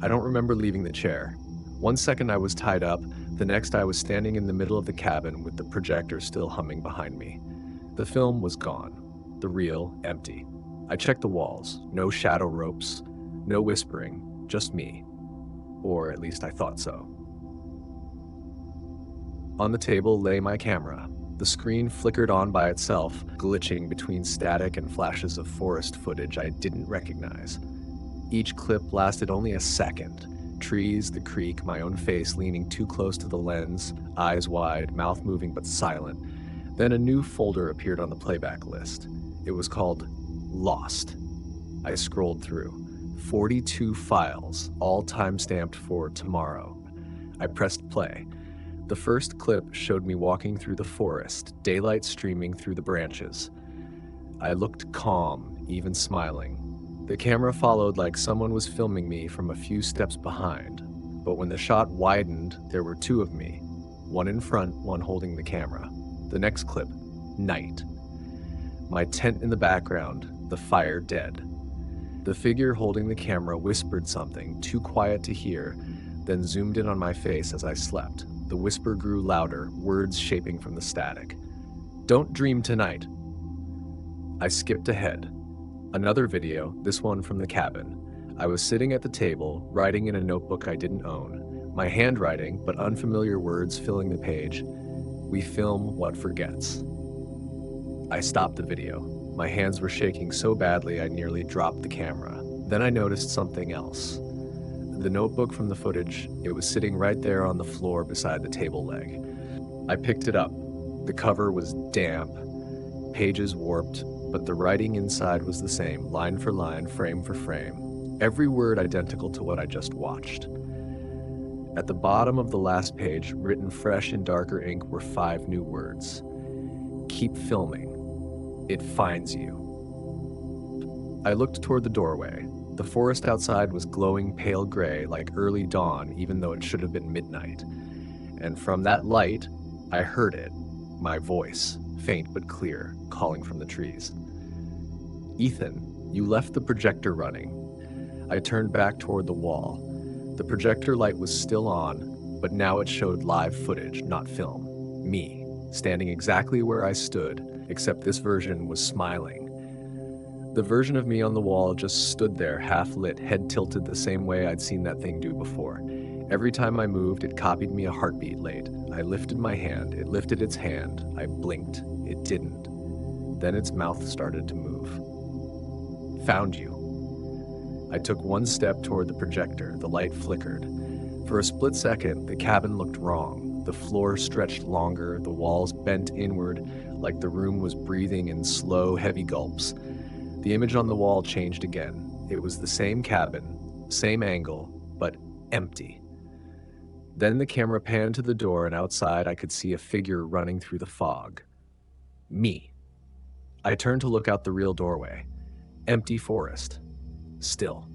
I don't remember leaving the chair. 1 second I was tied up, the next I was standing in the middle of the cabin with the projector still humming behind me. The film was gone. The reel empty. I checked the walls. No shadow ropes, no whispering, just me. Or at least I thought so. On the table lay my camera. The screen flickered on by itself, glitching between static and flashes of forest footage I didn't recognize. Each clip lasted only a second. Trees, the creek, my own face leaning too close to the lens, eyes wide, mouth moving but silent. Then a new folder appeared on the playback list. It was called Lost. I scrolled through. 42 files, all time-stamped for tomorrow. I pressed play. The first clip showed me walking through the forest, daylight streaming through the branches. I looked calm, even smiling. The camera followed like someone was filming me from a few steps behind. But when the shot widened, there were two of me. One in front, one holding the camera. The next clip, night. My tent in the background, the fire dead. The figure holding the camera whispered something, too quiet to hear, then zoomed in on my face as I slept. The whisper grew louder, words shaping from the static. Don't dream tonight. I skipped ahead. Another video, this one from the cabin. I was sitting at the table, writing in a notebook I didn't own. My handwriting, but unfamiliar words filling the page. We film what forgets. I stopped the video. My hands were shaking so badly I nearly dropped the camera. Then I noticed something else. The notebook from the footage, it was sitting right there on the floor beside the table leg. I picked it up. The cover was damp, pages warped, but the writing inside was the same, line for line, frame for frame. Every word identical to what I just watched. At the bottom of the last page, written fresh in darker ink, were 5 new words. Keep filming. It finds you. I looked toward the doorway. The forest outside was glowing pale gray like early dawn, even though it should have been midnight. And from that light, I heard it, my voice, faint but clear, calling from the trees. Ethan, you left the projector running. I turned back toward the wall. The projector light was still on, but now it showed live footage, not film. Me, standing exactly where I stood, except this version was smiling. The version of me on the wall just stood there, half lit, head tilted the same way I'd seen that thing do before. Every time I moved, it copied me a heartbeat late. I lifted my hand, it lifted its hand. I blinked, it didn't. Then its mouth started to move. Found you. I took one step toward the projector, the light flickered. For a split second, the cabin looked wrong. The floor stretched longer, the walls bent inward, like the room was breathing in slow, heavy gulps. The image on the wall changed again. It was the same cabin, same angle, but empty. Then the camera panned to the door, and outside I could see a figure running through the fog. Me. I turned to look out the real doorway. Empty forest. Still.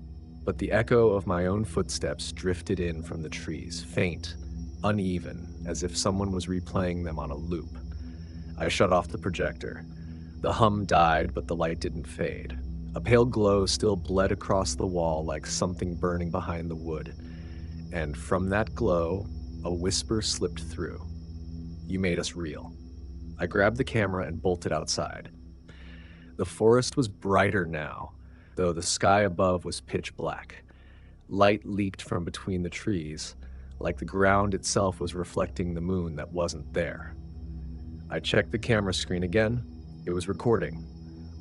But the echo of my own footsteps drifted in from the trees, faint, uneven, as if someone was replaying them on a loop. I shut off the projector. The hum died, but the light didn't fade. A pale glow still bled across the wall like something burning behind the wood. And from that glow, a whisper slipped through. You made us real. I grabbed the camera and bolted outside. The forest was brighter now, though the sky above was pitch black. Light leaked from between the trees, like the ground itself was reflecting the moon that wasn't there. I checked the camera screen again. It was recording,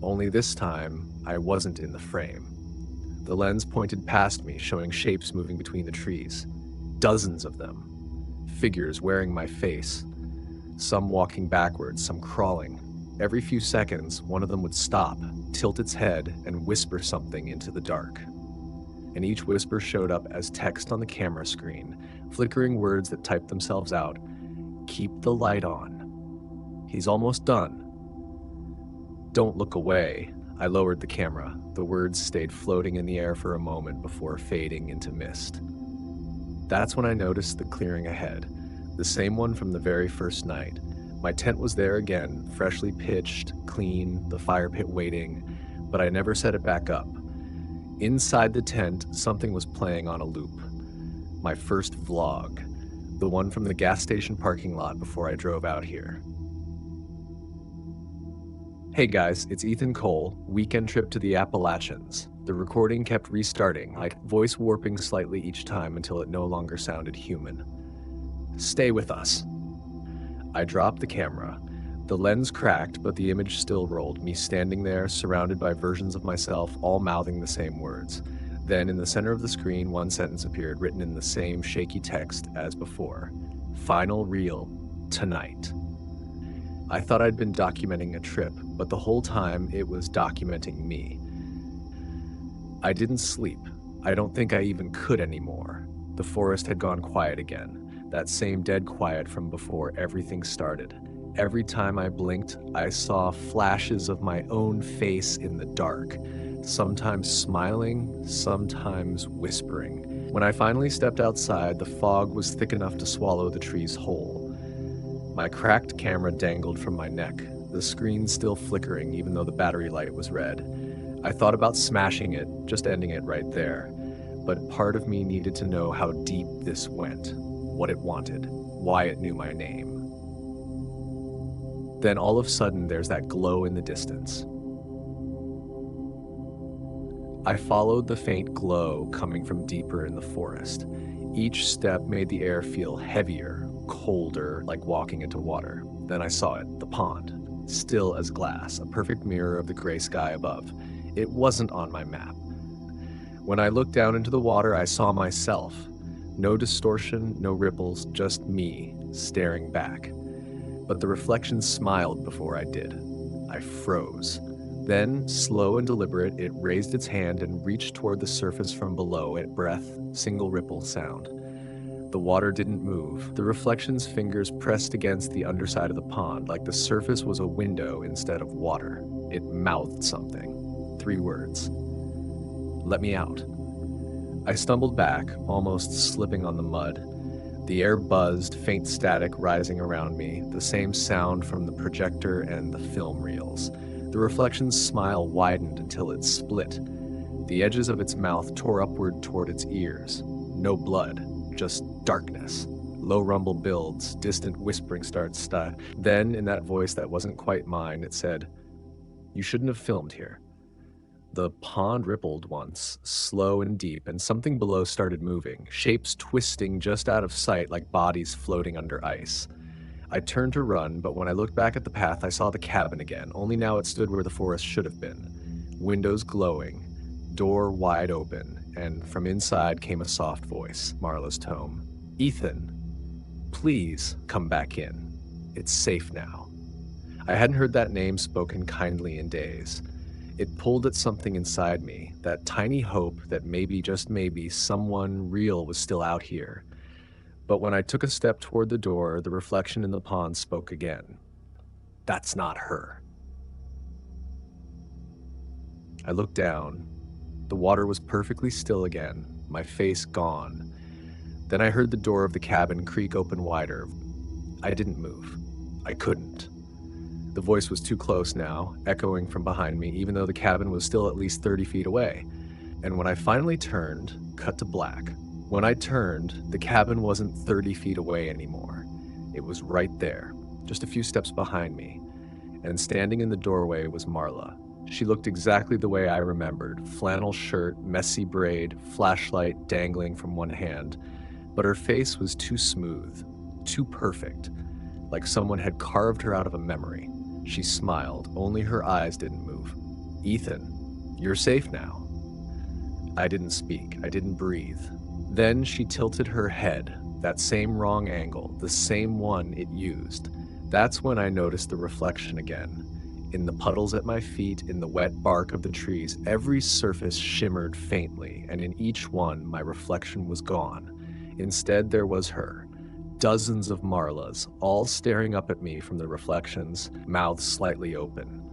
only this time I wasn't in the frame. The lens pointed past me, showing shapes moving between the trees. Dozens of them. Figures wearing my face. Some walking backwards, some crawling. Every few seconds, one of them would stop, tilt its head, and whisper something into the dark. And each whisper showed up as text on the camera screen, flickering words that typed themselves out. Keep the light on. He's almost done. Don't look away. I lowered the camera. The words stayed floating in the air for a moment before fading into mist. That's when I noticed the clearing ahead, the same one from the very first night. My tent was there again, freshly pitched, clean, the fire pit waiting, but I never set it back up. Inside the tent, something was playing on a loop. My first vlog, the one from the gas station parking lot before I drove out here. Hey guys, it's Ethan Cole, weekend trip to the Appalachians. The recording kept restarting, like voice warping slightly each time until it no longer sounded human. Stay with us. I dropped the camera. The lens cracked, but the image still rolled, me standing there, surrounded by versions of myself, all mouthing the same words. Then, in the center of the screen, one sentence appeared, written in the same shaky text as before. Final reel, tonight. I thought I'd been documenting a trip, but the whole time it was documenting me. I didn't sleep. I don't think I even could anymore. The forest had gone quiet again, that same dead quiet from before everything started. Every time I blinked, I saw flashes of my own face in the dark, sometimes smiling, sometimes whispering. When I finally stepped outside, the fog was thick enough to swallow the trees whole. My cracked camera dangled from my neck, the screen still flickering even though the battery light was red. I thought about smashing it, just ending it right there, but part of me needed to know how deep this went, what it wanted, why it knew my name. Then all of a sudden, there's that glow in the distance. I followed the faint glow coming from deeper in the forest. Each step made the air feel heavier, colder, like walking into water. Then I saw it, the pond, still as glass, a perfect mirror of the gray sky above. It wasn't on my map. When I looked down into the water, I saw myself. No distortion, no ripples, just me, staring back. But the reflection smiled before I did. I froze. Then, slow and deliberate, it raised its hand and reached toward the surface from below at breath, single ripple sound. The water didn't move. The reflection's fingers pressed against the underside of the pond like the surface was a window instead of water. It mouthed something. 3 words. Let me out. I stumbled back, almost slipping on the mud. The air buzzed, faint static rising around me, the same sound from the projector and the film reels. The reflection's smile widened until it split. The edges of its mouth tore upward toward its ears. No blood, just darkness. Low rumble builds, distant whispering starts. Then, in that voice that wasn't quite mine, it said, "You shouldn't have filmed here." The pond rippled once, slow and deep, and something below started moving, shapes twisting just out of sight like bodies floating under ice. I turned to run, but when I looked back at the path, I saw the cabin again, only now it stood where the forest should have been. Windows glowing, door wide open, and from inside came a soft voice, Marla's tone. "Ethan, please come back in. It's safe now." I hadn't heard that name spoken kindly in days. It pulled at something inside me, that tiny hope that maybe, just maybe, someone real was still out here. But when I took a step toward the door, the reflection in the pond spoke again. "That's not her." I looked down. The water was perfectly still again, my face gone. Then I heard the door of the cabin creak open wider. I didn't move. I couldn't. The voice was too close now, echoing from behind me, even though the cabin was still at least 30 feet away. And when I finally turned, cut to black. When I turned, the cabin wasn't 30 feet away anymore. It was right there, just a few steps behind me. And standing in the doorway was Marla. She looked exactly the way I remembered, flannel shirt, messy braid, flashlight dangling from one hand. But her face was too smooth, too perfect, like someone had carved her out of a memory. She smiled, only her eyes didn't move. "Ethan, you're safe now." I didn't speak, I didn't breathe. Then she tilted her head, that same wrong angle, the same one it used. That's when I noticed the reflection again. In the puddles at my feet, in the wet bark of the trees, every surface shimmered faintly, and in each one my reflection was gone. Instead, there was her, Dozens of Marlas, all staring up at me from the reflections, mouths slightly open.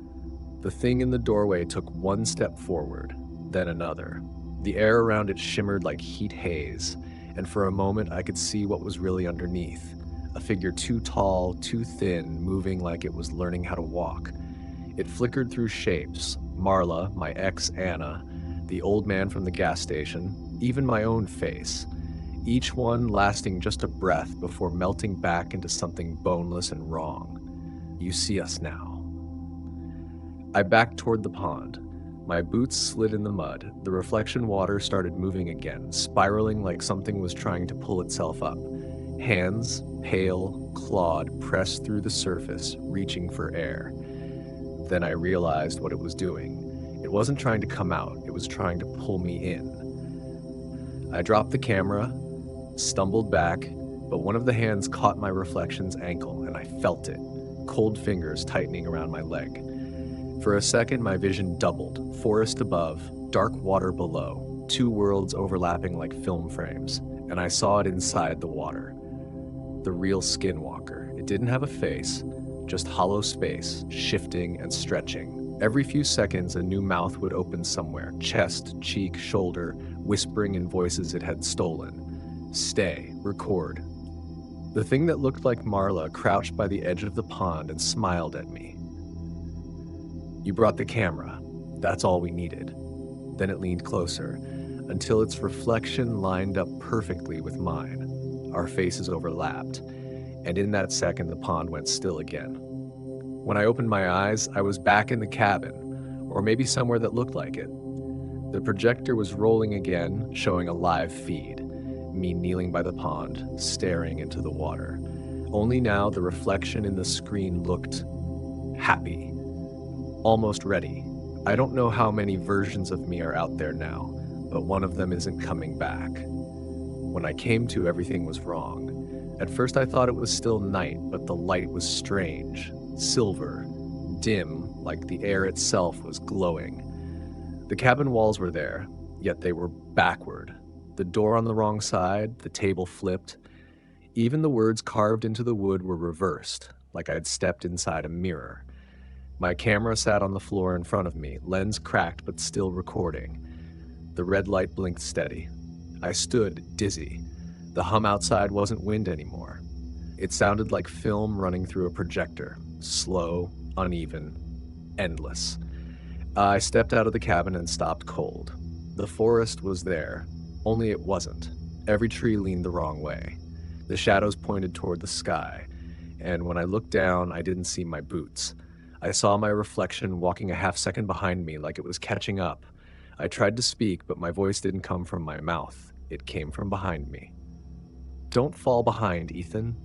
The thing in the doorway took one step forward, then another. The air around it shimmered like heat haze, and for a moment I could see what was really underneath. A figure too tall, too thin, moving like it was learning how to walk. It flickered through shapes: Marla, my ex Anna, the old man from the gas station, even my own face. Each one lasting just a breath before melting back into something boneless and wrong. You see us now. I backed toward the pond. My boots slid in the mud. The reflection water started moving again, spiraling like something was trying to pull itself up. Hands, pale, clawed, pressed through the surface, reaching for air. Then I realized what it was doing. It wasn't trying to come out, it was trying to pull me in. I dropped the camera, stumbled back, but one of the hands caught my reflection's ankle, and I felt it, cold fingers tightening around my leg. For a second, my vision doubled: forest above, dark water below, two worlds overlapping like film frames, and I saw it inside the water. The real Skinwalker. It didn't have a face, just hollow space, shifting and stretching. Every few seconds, a new mouth would open somewhere: chest, cheek, shoulder, whispering in voices it had stolen. Stay, record. The thing that looked like Marla crouched by the edge of the pond and smiled at me. You brought the camera. That's all we needed. Then it leaned closer, until its reflection lined up perfectly with mine. Our faces overlapped, and in that second the pond went still again. When I opened my eyes, I was back in the cabin, or maybe somewhere that looked like it. The projector was rolling again, showing a live feed. Me kneeling by the pond, staring into the water. Only now the reflection in the screen looked happy, almost ready. I don't know how many versions of me are out there now, but one of them isn't coming back. When I came to, everything was wrong. At first I thought it was still night, but the light was strange, silver, dim, like the air itself was glowing. The cabin walls were there, yet they were backward. The door on the wrong side, the table flipped. Even the words carved into the wood were reversed, like I'd stepped inside a mirror. My camera sat on the floor in front of me, lens cracked but still recording. The red light blinked steady. I stood, dizzy. The hum outside wasn't wind anymore. It sounded like film running through a projector, slow, uneven, endless. I stepped out of the cabin and stopped cold. The forest was there, only it wasn't. Every tree leaned the wrong way. The shadows pointed toward the sky, and when I looked down, I didn't see my boots. I saw my reflection walking a half second behind me like it was catching up. I tried to speak, but my voice didn't come from my mouth. It came from behind me. Don't fall behind, Ethan.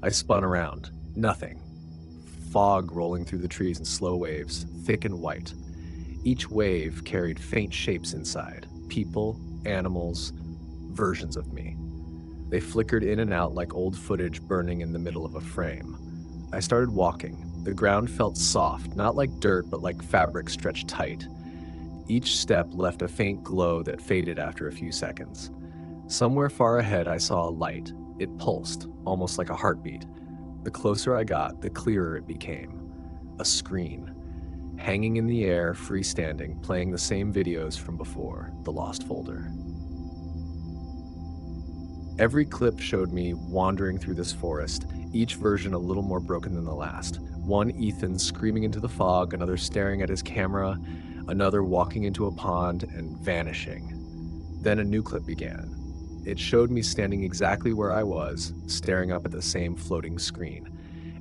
I spun around. Nothing. Fog rolling through the trees in slow waves, thick and white. Each wave carried faint shapes inside. People, animals, versions of me. They flickered in and out like old footage burning in the middle of a frame. I started walking. The ground felt soft, not like dirt, but like fabric stretched tight. Each step left a faint glow that faded after a few seconds. Somewhere far ahead, I saw a light. It pulsed, almost like a heartbeat. The closer I got, the clearer it became. A screen. Hanging in the air, freestanding, playing the same videos from before, the lost folder. Every clip showed me wandering through this forest, each version a little more broken than the last. One Ethan screaming into the fog, another staring at his camera, another walking into a pond and vanishing. Then a new clip began. It showed me standing exactly where I was, staring up at the same floating screen.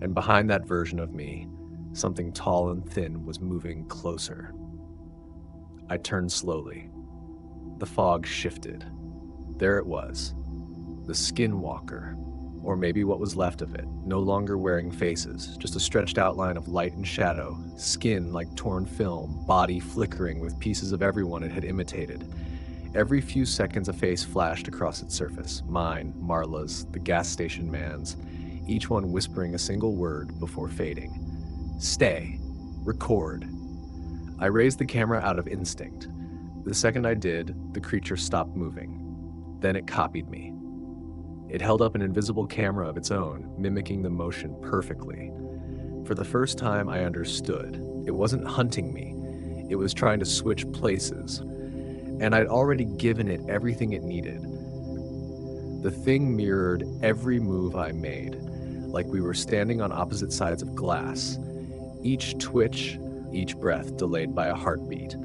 And behind that version of me, something tall and thin was moving closer. I turned slowly. The fog shifted. There it was. The Skinwalker, or maybe what was left of it, no longer wearing faces, just a stretched outline of light and shadow, skin like torn film, body flickering with pieces of everyone it had imitated. Every few seconds a face flashed across its surface, mine, Marla's, the gas station man's, each one whispering a single word before fading. Stay. Record. I raised the camera out of instinct. The second I did, the creature stopped moving. Then it copied me. It held up an invisible camera of its own, mimicking the motion perfectly. For the first time, I understood. It wasn't hunting me. It was trying to switch places. And I'd already given it everything it needed. The thing mirrored every move I made, like we were standing on opposite sides of glass. Each twitch, each breath delayed by a heartbeat.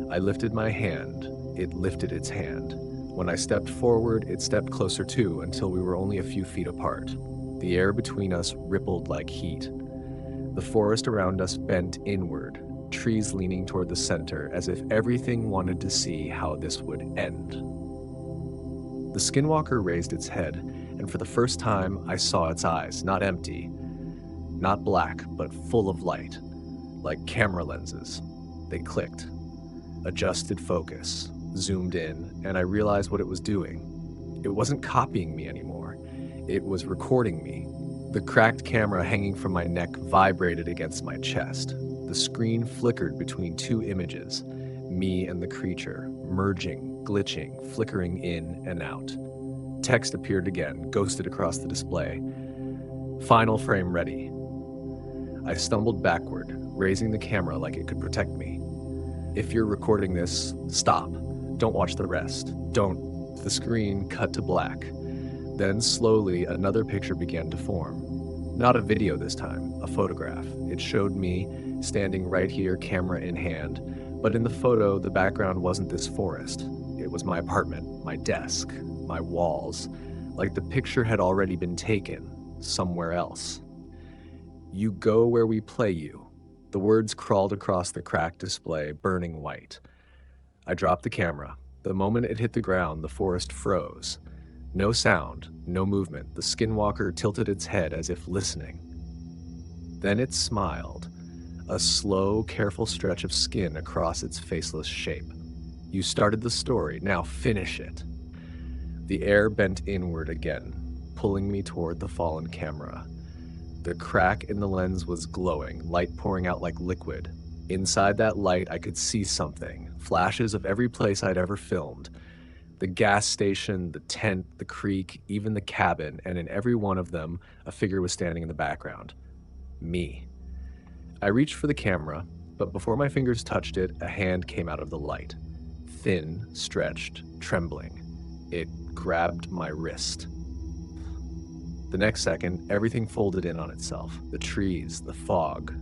I lifted my hand. It lifted its hand. When I stepped forward, it stepped closer too, until we were only a few feet apart. The air between us rippled like heat. The forest around us bent inward, trees leaning toward the center, as if everything wanted to see how this would end. The skinwalker raised its head, and for the first time, I saw its eyes, not empty, not black, but full of light, like camera lenses. They clicked, adjusted focus, zoomed in, and I realized what it was doing. It wasn't copying me anymore. It was recording me. The cracked camera hanging from my neck vibrated against my chest. The screen flickered between two images, me and the creature, merging, glitching, flickering in and out. Text appeared again, ghosted across the display. Final frame ready. I stumbled backward, raising the camera like it could protect me. If you're recording this, stop. Don't watch the rest. Don't. The screen cut to black. Then slowly another picture began to form. Not a video this time, a photograph. It showed me standing right here, camera in hand. But in the photo, the background wasn't this forest. It was my apartment, my desk, my walls, like the picture had already been taken somewhere else. You go where we play you. The words crawled across the cracked display, burning white. I dropped the camera. The moment it hit the ground, the forest froze. No sound, no movement. The skinwalker tilted its head as if listening. Then it smiled, a slow, careful stretch of skin across its faceless shape. You started the story, now finish it. The air bent inward again, pulling me toward the fallen camera. The crack in the lens was glowing, light pouring out like liquid. Inside that light, I could see something, flashes of every place I'd ever filmed. The gas station, the tent, the creek, even the cabin, and in every one of them, a figure was standing in the background. Me. I reached for the camera, but before my fingers touched it, a hand came out of the light. Thin, stretched, trembling. It grabbed my wrist. The next second, everything folded in on itself. The trees, the fog,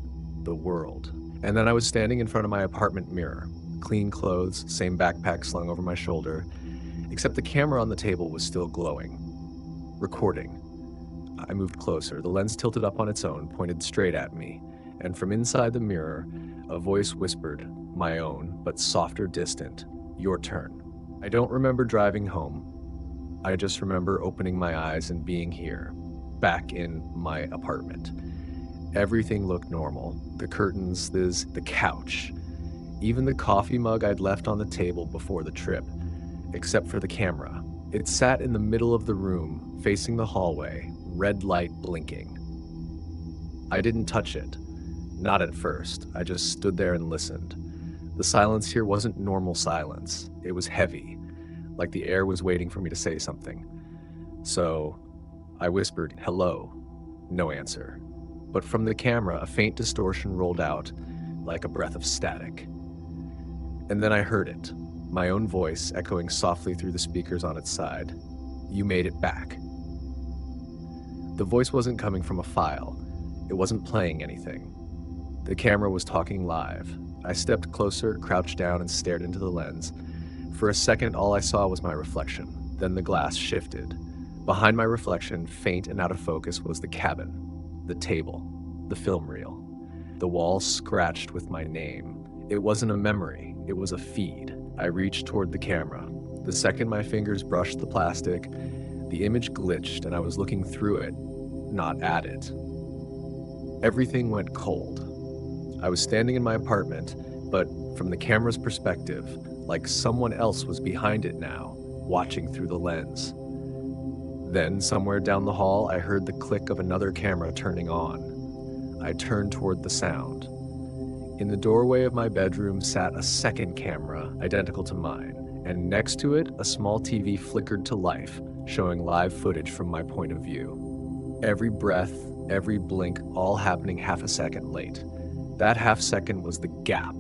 the world. And then I was standing in front of my apartment mirror. Clean clothes, same backpack slung over my shoulder, except the camera on the table was still glowing. Recording. I moved closer. The lens tilted up on its own, pointed straight at me. And from inside the mirror, a voice whispered, my own, but softer, distant, your turn. I don't remember driving home. I just remember opening my eyes and being here, back in my apartment. Everything looked normal. The curtains, the couch, even the coffee mug I'd left on the table before the trip, except for the camera. It sat in the middle of the room, facing the hallway, red light blinking. I didn't touch it. Not at first. I just stood there and listened. The silence here wasn't normal silence. It was heavy, like the air was waiting for me to say something. So I whispered, hello. No answer. But from the camera, a faint distortion rolled out, like a breath of static. And then I heard it, my own voice echoing softly through the speakers on its side. You made it back. The voice wasn't coming from a file. It wasn't playing anything. The camera was talking live. I stepped closer, crouched down, and stared into the lens. For a second, all I saw was my reflection. Then the glass shifted. Behind my reflection, faint and out of focus, was the cabin, the table, the film reel. The walls scratched with my name. It wasn't a memory, it was a feed. I reached toward the camera. The second my fingers brushed the plastic, the image glitched and I was looking through it, not at it. Everything went cold. I was standing in my apartment, but from the camera's perspective, like someone else was behind it now, watching through the lens. Then, somewhere down the hall, I heard the click of another camera turning on. I turned toward the sound. In the doorway of my bedroom sat a second camera, identical to mine, and next to it, a small TV flickered to life, showing live footage from my point of view. Every breath, every blink, all happening half a second late. That half second was the gap,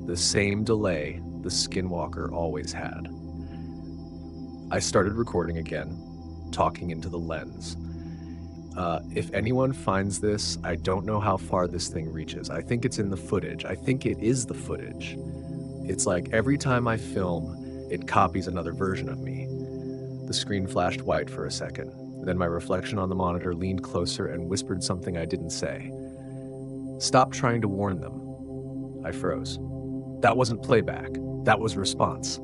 the same delay the Skinwalker always had. I started recording again, talking into the lens. If anyone finds this, I don't know how far this thing reaches. I think it's in the footage. I think it is the footage. It's like every time I film, it copies another version of me. The screen flashed white for a second. Then my reflection on the monitor leaned closer and whispered something I didn't say. "Stop trying to warn them." I froze. That wasn't playback. That was response.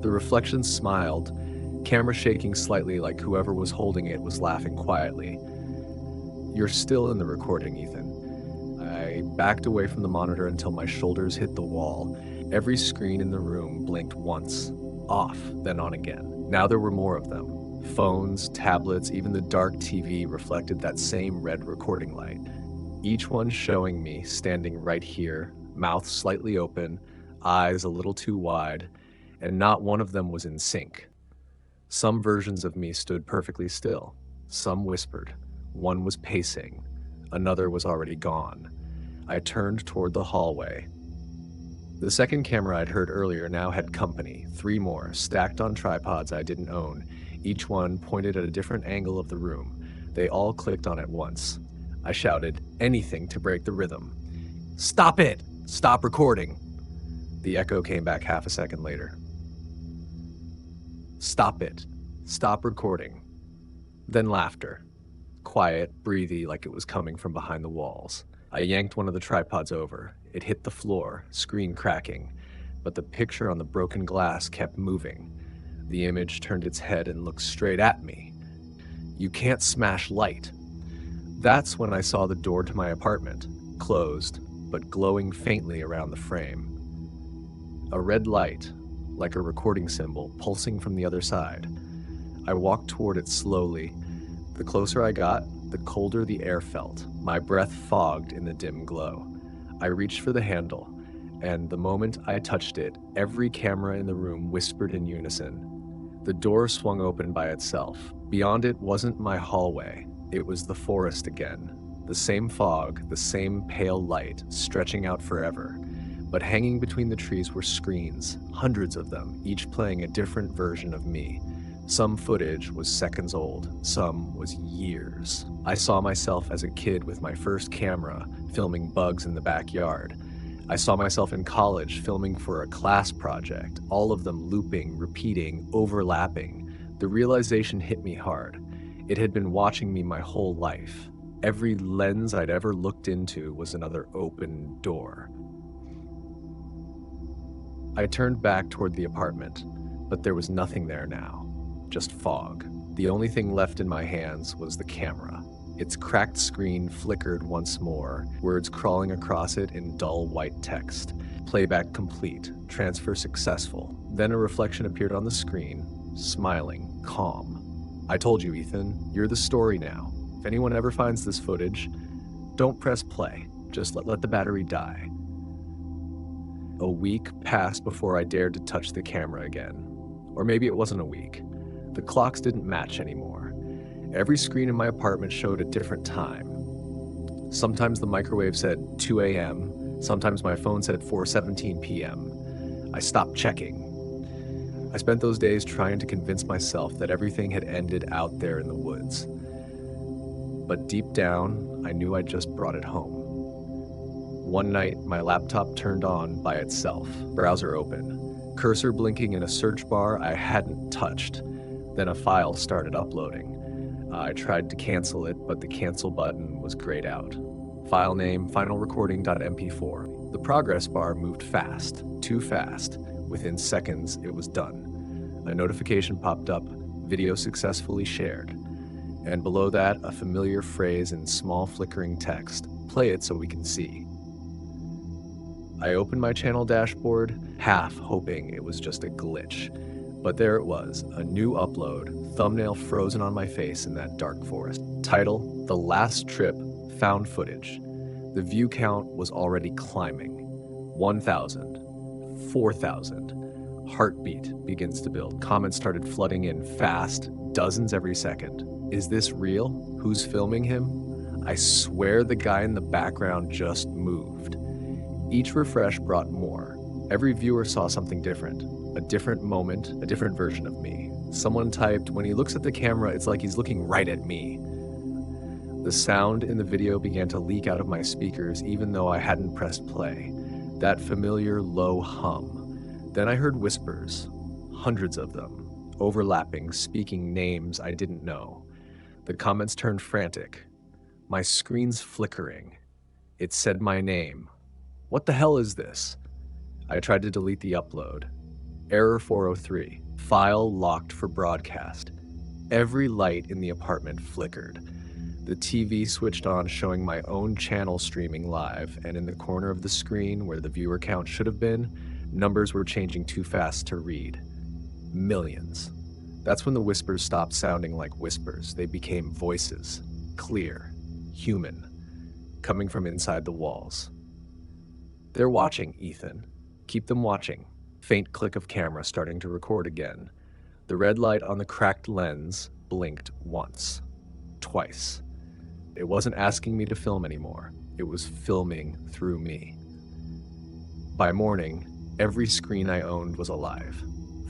The reflection smiled, camera shaking slightly like whoever was holding it was laughing quietly. "You're still in the recording, Ethan." I backed away from the monitor until my shoulders hit the wall. Every screen in the room blinked once, off, then on again. Now there were more of them. Phones, tablets, even the dark TV reflected that same red recording light. Each one showing me standing right here, mouth slightly open, eyes a little too wide, and not one of them was in sync. Some versions of me stood perfectly still. Some whispered. One was pacing. Another was already gone. I turned toward the hallway. The second camera I'd heard earlier now had company, 3 more, stacked on tripods I didn't own. Each one pointed at a different angle of the room. They all clicked on at once. I shouted, anything to break the rhythm. "Stop it! Stop recording!" The echo came back half a second later. "Stop it. Stop recording." Then laughter. Quiet, breathy, like it was coming from behind the walls. I yanked one of the tripods over. It hit the floor, screen cracking, but the picture on the broken glass kept moving. The image turned its head and looked straight at me. "You can't smash light." That's when I saw the door to my apartment, closed, but glowing faintly around the frame. A red light, like a recording symbol, pulsing from the other side. I walked toward it slowly. The closer I got, the colder the air felt. My breath fogged in the dim glow. I reached for the handle, and the moment I touched it, every camera in the room whispered in unison. The door swung open by itself. Beyond it wasn't my hallway. It was the forest again. The same fog, the same pale light, stretching out forever. But hanging between the trees were screens, hundreds of them, each playing a different version of me. Some footage was seconds old, some was years. I saw myself as a kid with my first camera, filming bugs in the backyard. I saw myself in college filming for a class project, all of them looping, repeating, overlapping. The realization hit me hard. It had been watching me my whole life. Every lens I'd ever looked into was another open door. I turned back toward the apartment, but there was nothing there now. Just fog. The only thing left in my hands was the camera. Its cracked screen flickered once more, words crawling across it in dull white text. Playback complete, transfer successful. Then a reflection appeared on the screen, smiling, calm. "I told you, Ethan, you're the story now. If anyone ever finds this footage, don't press play. Just let the battery die." A week passed before I dared to touch the camera again. Or maybe it wasn't a week. The clocks didn't match anymore. Every screen in my apartment showed a different time. Sometimes the microwave said 2 a.m., sometimes my phone said 4:17 p.m. I stopped checking. I spent those days trying to convince myself that everything had ended out there in the woods. But deep down, I knew I'd just brought it home. One night, my laptop turned on by itself, browser open, cursor blinking in a search bar I hadn't touched. Then a file started uploading. I tried to cancel it, but the cancel button was grayed out. File name, finalrecording.mp4. The progress bar moved fast, too fast. Within seconds, it was done. A notification popped up, video successfully shared. And below that, a familiar phrase in small flickering text, "Play it so we can see." I opened my channel dashboard, half hoping it was just a glitch. But there it was, a new upload, thumbnail frozen on my face in that dark forest. Title, "The Last Trip, Found Footage." The view count was already climbing. 1,000, 4,000. Heartbeat begins to build. Comments started flooding in fast, dozens every second. Is this real? Who's filming him? I swear the guy in the background just moved. Each refresh brought more. Every viewer saw something different. A different moment, a different version of me. Someone typed, when he looks at the camera, it's like he's looking right at me. The sound in the video began to leak out of my speakers even though I hadn't pressed play. That familiar low hum. Then I heard whispers, hundreds of them, overlapping, speaking names I didn't know. The comments turned frantic. My screen's flickering. It said my name. What the hell is this? I tried to delete the upload. Error 403. File locked for broadcast. Every light in the apartment flickered. The TV switched on, showing my own channel streaming live, and in the corner of the screen where the viewer count should have been, numbers were changing too fast to read. Millions. That's when the whispers stopped sounding like whispers. They became voices. Clear. Human. Coming from inside the walls. They're watching, Ethan. Keep them watching. Faint click of camera starting to record again. The red light on the cracked lens blinked once. Twice. It wasn't asking me to film anymore. It was filming through me. By morning, every screen I owned was alive.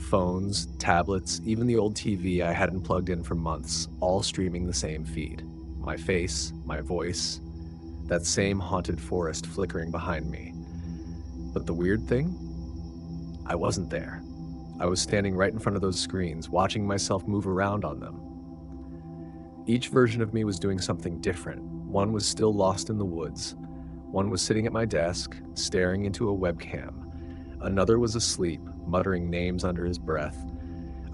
Phones, tablets, even the old TV I hadn't plugged in for months, all streaming the same feed. My face, my voice, that same haunted forest flickering behind me. But the weird thing? I wasn't there. I was standing right in front of those screens, watching myself move around on them. Each version of me was doing something different. One was still lost in the woods. One was sitting at my desk, staring into a webcam. Another was asleep, muttering names under his breath.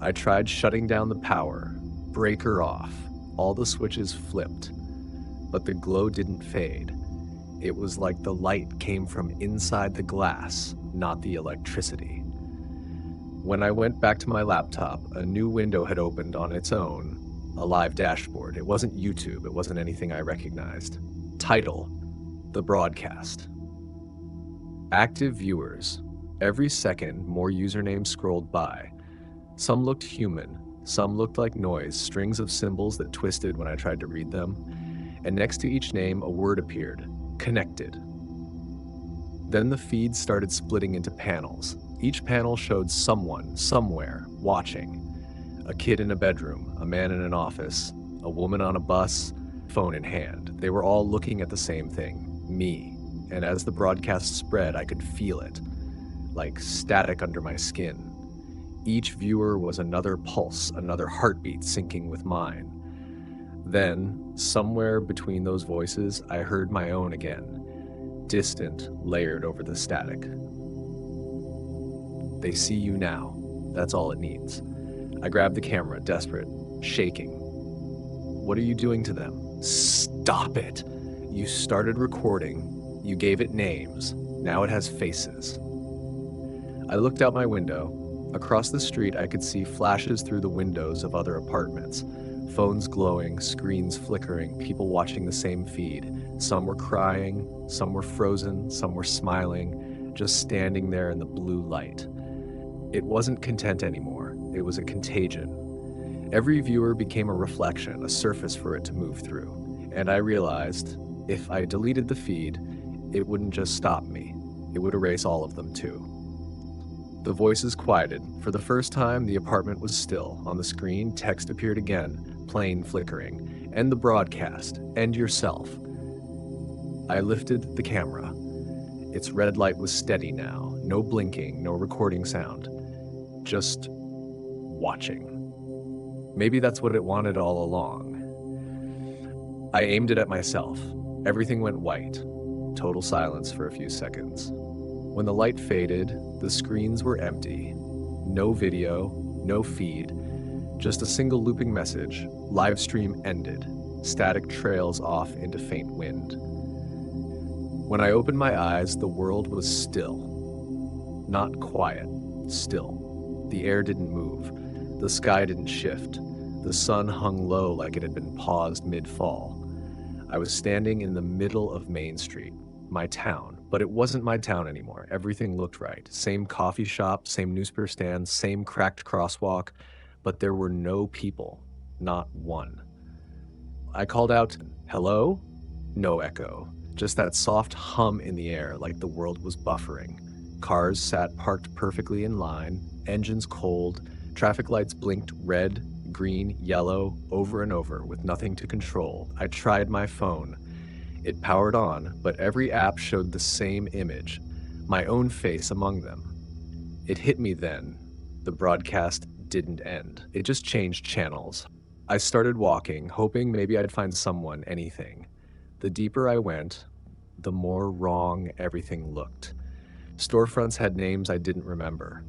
I tried shutting down the power, breaker off. All the switches flipped, but the glow didn't fade. It was like the light came from inside the glass, not the electricity. When I went back to my laptop, a new window had opened on its own. A live dashboard. It wasn't YouTube. It wasn't anything I recognized. Title: The Broadcast. Active viewers. Every second, more usernames scrolled by. Some looked human. Some looked like noise, strings of symbols that twisted when I tried to read them. And next to each name, a word appeared. Connected. Then the feed started splitting into panels. Each panel showed someone, somewhere, watching. A kid in a bedroom, a man in an office, a woman on a bus, phone in hand. They were all looking at the same thing, me. And as the broadcast spread, I could feel it, like static under my skin. Each viewer was another pulse, another heartbeat syncing with mine. Then, somewhere between those voices, I heard my own again, distant, layered over the static. They see you now. That's all it needs. I grabbed the camera, desperate, shaking. What are you doing to them? Stop it. You started recording. You gave it names. Now it has faces. I looked out my window. Across the street, I could see flashes through the windows of other apartments. Phones glowing, screens flickering, people watching the same feed. Some were crying, some were frozen, some were smiling, just standing there in the blue light. It wasn't content anymore. It was a contagion. Every viewer became a reflection, a surface for it to move through. And I realized, if I deleted the feed, it wouldn't just stop me. It would erase all of them too. The voices quieted. For the first time, the apartment was still. On the screen, text appeared again, plain flickering. End the broadcast. End yourself. I lifted the camera. Its red light was steady now. No blinking, no recording sound. Just watching. Maybe that's what it wanted all along. I aimed it at myself. Everything went white. Total silence for a few seconds. When the light faded, the screens were empty. No video, no feed, just a single looping message. Live stream ended. Static trails off into faint wind. When I opened my eyes, the world was still. Not quiet, still. The air didn't move. The sky didn't shift. The sun hung low like it had been paused mid-fall. I was standing in the middle of Main Street, my town, But it wasn't my town anymore. Everything looked right. Same coffee shop, same newspaper stand, same cracked crosswalk, but there were no people. Not one. I called out, "Hello?" No echo. Just that soft hum in the air like the world was buffering. Cars sat parked perfectly in line, engines cold, traffic lights blinked red, green, yellow, over and over with nothing to control. I tried my phone. It powered on, but every app showed the same image, my own face among them. It hit me then. The broadcast didn't end. It just changed channels. I started walking, hoping maybe I'd find someone, anything. The deeper I went, the more wrong everything looked. Storefronts had names I didn't remember.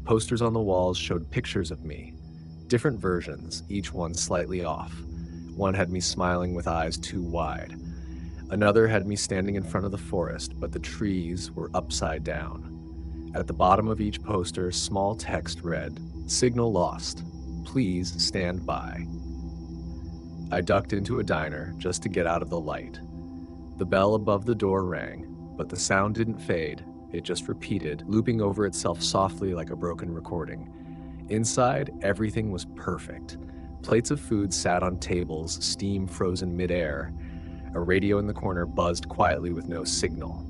Posters on the walls showed pictures of me. Different versions, each one slightly off. One had me smiling with eyes too wide. Another had me standing in front of the forest, but the trees were upside down. At the bottom of each poster, small text read, "Signal lost. Please stand by." I ducked into a diner just to get out of the light. The bell above the door rang, but the sound didn't fade. It just repeated, looping over itself softly like a broken recording. Inside, everything was perfect. Plates of food sat on tables, steam frozen midair. A radio in the corner buzzed quietly with no signal.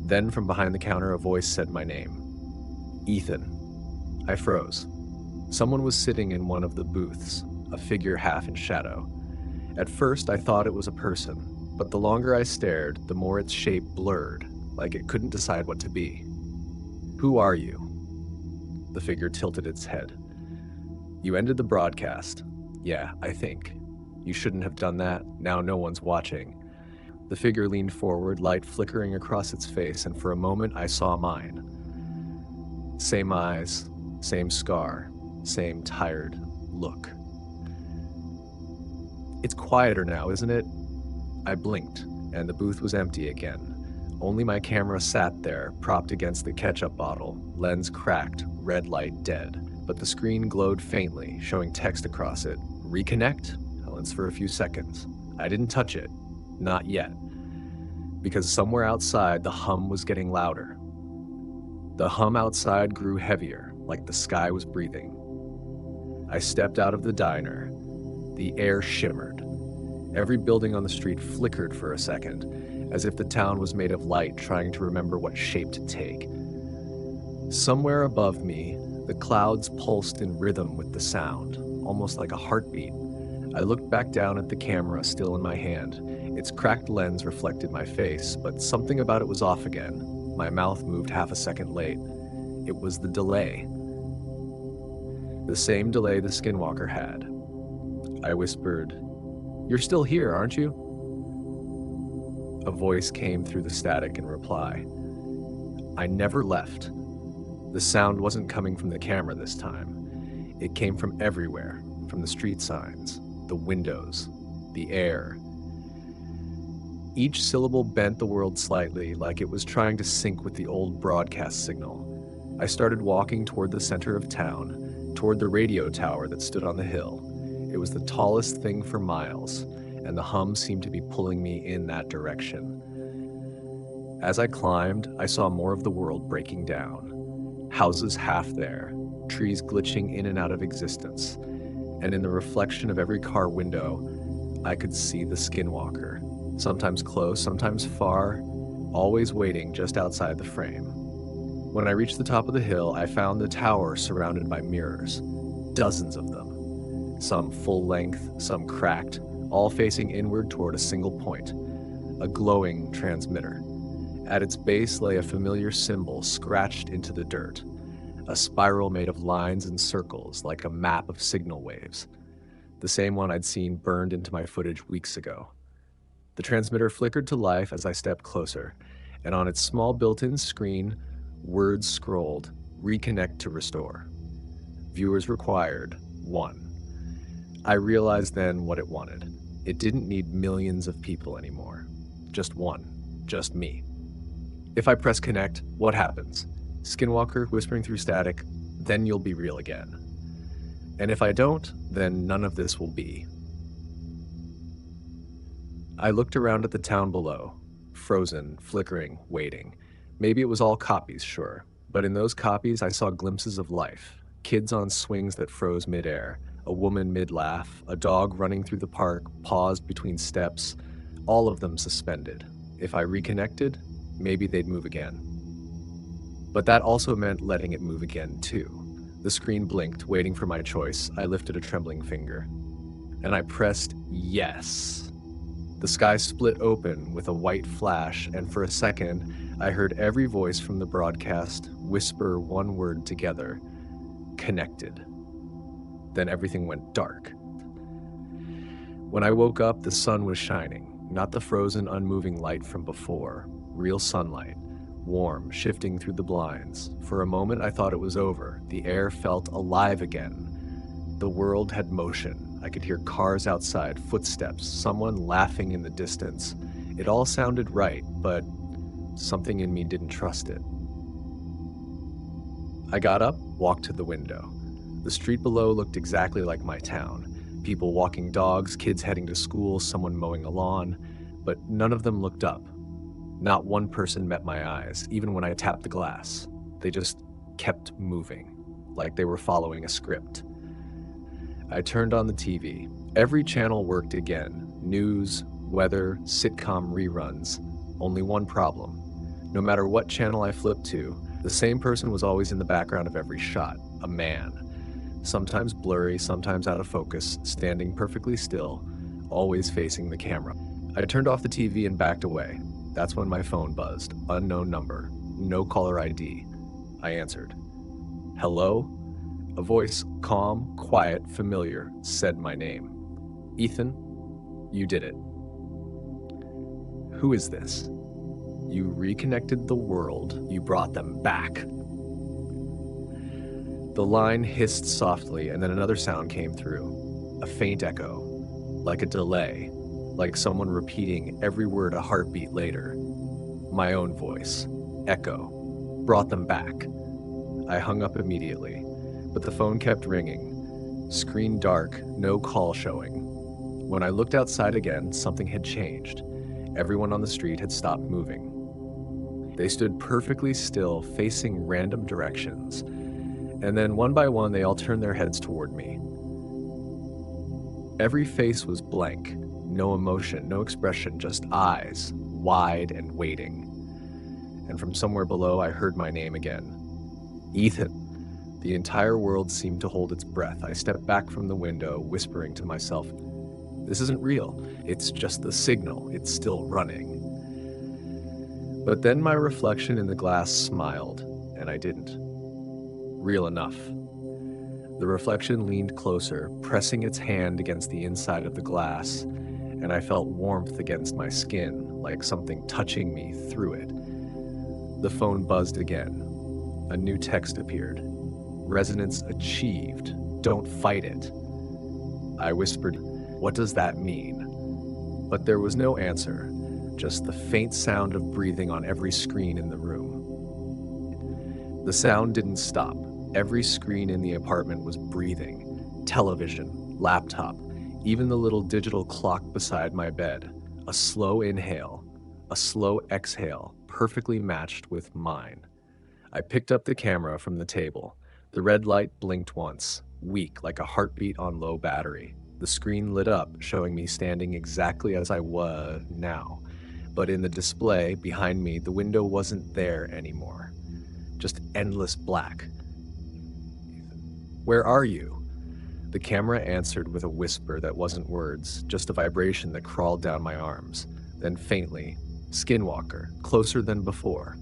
Then from behind the counter, a voice said my name. "Ethan." I froze. Someone was sitting in one of the booths, a figure half in shadow. At first, I thought it was a person, but the longer I stared, the more its shape blurred, like it couldn't decide what to be. "Who are you?" The figure tilted its head. "You ended the broadcast." "Yeah, I think." "You shouldn't have done that. Now no one's watching." The figure leaned forward, light flickering across its face, and for a moment I saw mine. Same eyes, same scar, same tired look. "It's quieter now, isn't it?" I blinked, and the booth was empty again. Only my camera sat there, propped against the ketchup bottle, lens cracked, red light dead. But the screen glowed faintly, showing text across it. "Reconnect?" Helen's for a few seconds. I didn't touch it. Not yet. Because somewhere outside, the hum was getting louder. The hum outside grew heavier, like the sky was breathing. I stepped out of the diner. The air shimmered. Every building on the street flickered for a second, as if the town was made of light trying to remember what shape to take. Somewhere above me, the clouds pulsed in rhythm with the sound, almost like a heartbeat. I looked back down at the camera still in my hand. Its cracked lens reflected my face, but something about it was off again. My mouth moved half a second late. It was the delay. The same delay the Skinwalker had. I whispered, "You're still here, aren't you?" A voice came through the static in reply. "I never left." The sound wasn't coming from the camera this time. It came from everywhere, from the street signs, the windows, the air. Each syllable bent the world slightly, like it was trying to sync with the old broadcast signal. I started walking toward the center of town, toward the radio tower that stood on the hill. It was the tallest thing for miles, and the hum seemed to be pulling me in that direction. As I climbed, I saw more of the world breaking down. Houses half there, trees glitching in and out of existence, and in the reflection of every car window, I could see the Skinwalker, sometimes close, sometimes far, always waiting just outside the frame. When I reached the top of the hill, I found the tower surrounded by mirrors, dozens of them, some full length, some cracked, all facing inward toward a single point, a glowing transmitter. At its base lay a familiar symbol scratched into the dirt, a spiral made of lines and circles like a map of signal waves, the same one I'd seen burned into my footage weeks ago. The transmitter flickered to life as I stepped closer, and on its small built-in screen, words scrolled, "Reconnect to restore. Viewers required, 1." I realized then what it wanted. It didn't need millions of people anymore. Just one. Just me. If I press connect, what happens? Skinwalker whispering through static, "Then you'll be real again." And if I don't, then none of this will be. I looked around at the town below. frozen, flickering, waiting. Maybe it was all copies, sure. But in those copies, I saw glimpses of life. Kids on swings that froze midair, a woman mid-laugh, a dog running through the park, paused between steps, all of them suspended. If I reconnected, maybe they'd move again. But that also meant letting it move again, too. The screen blinked, waiting for my choice. I lifted a trembling finger. And I pressed yes. The sky split open with a white flash, and for a second, I heard every voice from the broadcast whisper one word together: connected. Then everything went dark. When I woke up, the sun was shining, not the frozen, unmoving light from before, real sunlight. Warm, shifting through the blinds. For a moment, I thought it was over. The air felt alive again. The world had motion. I could hear cars outside, footsteps, someone laughing in the distance. It all sounded right, but something in me didn't trust it. I got up, walked to the window. The street below looked exactly like my town. People walking dogs, kids heading to school, someone mowing a lawn, but none of them looked up. Not one person met my eyes, even when I tapped the glass. They just kept moving, like they were following a script. I turned on the TV. Every channel worked again. News, weather, sitcom reruns. Only one problem. No matter what channel I flipped to, the same person was always in the background of every shot. A man. Sometimes blurry, sometimes out of focus, standing perfectly still, always facing the camera. I turned off the TV and backed away. That's when my phone buzzed. Unknown number. No caller ID. I answered. Hello? A voice, calm, quiet, familiar, said my name. Ethan, you did it. Who is this? You reconnected the world. You brought them back. The line hissed softly, and then another sound came through. A faint echo, like a delay. Like someone repeating every word a heartbeat later. My own voice. Echo. Brought them back. I hung up immediately, but the phone kept ringing. Screen dark, no call showing. When I looked outside again, something had changed. Everyone on the street had stopped moving. They stood perfectly still, facing random directions. And then one by one, they all turned their heads toward me. Every face was blank. No emotion, no expression, just eyes, wide and waiting. And from somewhere below, I heard my name again. Ethan. The entire world seemed to hold its breath. I stepped back from the window, whispering to myself, this isn't real. It's just the signal. It's still running. But then my reflection in the glass smiled, and I didn't. Real enough. The reflection leaned closer, pressing its hand against the inside of the glass, and I felt warmth against my skin, like something touching me through it. The phone buzzed again. A new text appeared. Resonance achieved. Don't fight it. I whispered, what does that mean? But there was no answer, just the faint sound of breathing on every screen in the room. The sound didn't stop. Every screen in the apartment was breathing. Television, laptop, even the little digital clock beside my bed. A slow inhale, a slow exhale, perfectly matched with mine. I picked up the camera from the table. The red light blinked once, weak like a heartbeat on low battery. The screen lit up, showing me standing exactly as I was now. But in the display behind me, the window wasn't there anymore. Just endless black. Where are you? The camera answered with a whisper that wasn't words, just a vibration that crawled down my arms. Then faintly, Skinwalker, closer than before.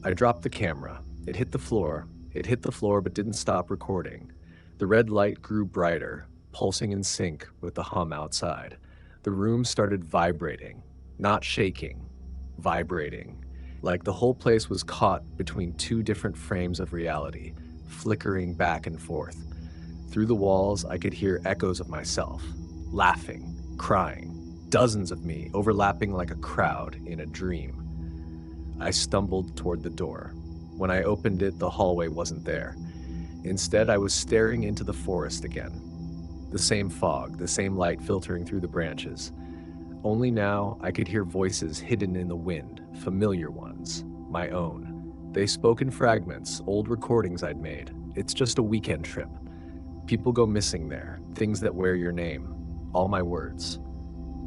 I dropped the camera. It hit the floor. It hit the floor but didn't stop recording. The red light grew brighter, pulsing in sync with the hum outside. The room started vibrating, not shaking, vibrating, like the whole place was caught between two different frames of reality, flickering back and forth. Through the walls, I could hear echoes of myself, laughing, crying, dozens of me overlapping like a crowd in a dream. I stumbled toward the door. When I opened it, the hallway wasn't there. Instead, I was staring into the forest again. The same fog, the same light filtering through the branches. Only now I could hear voices hidden in the wind, familiar ones, my own. They spoke in fragments, old recordings I'd made. It's just a weekend trip. People go missing there, things that wear your name. All my words.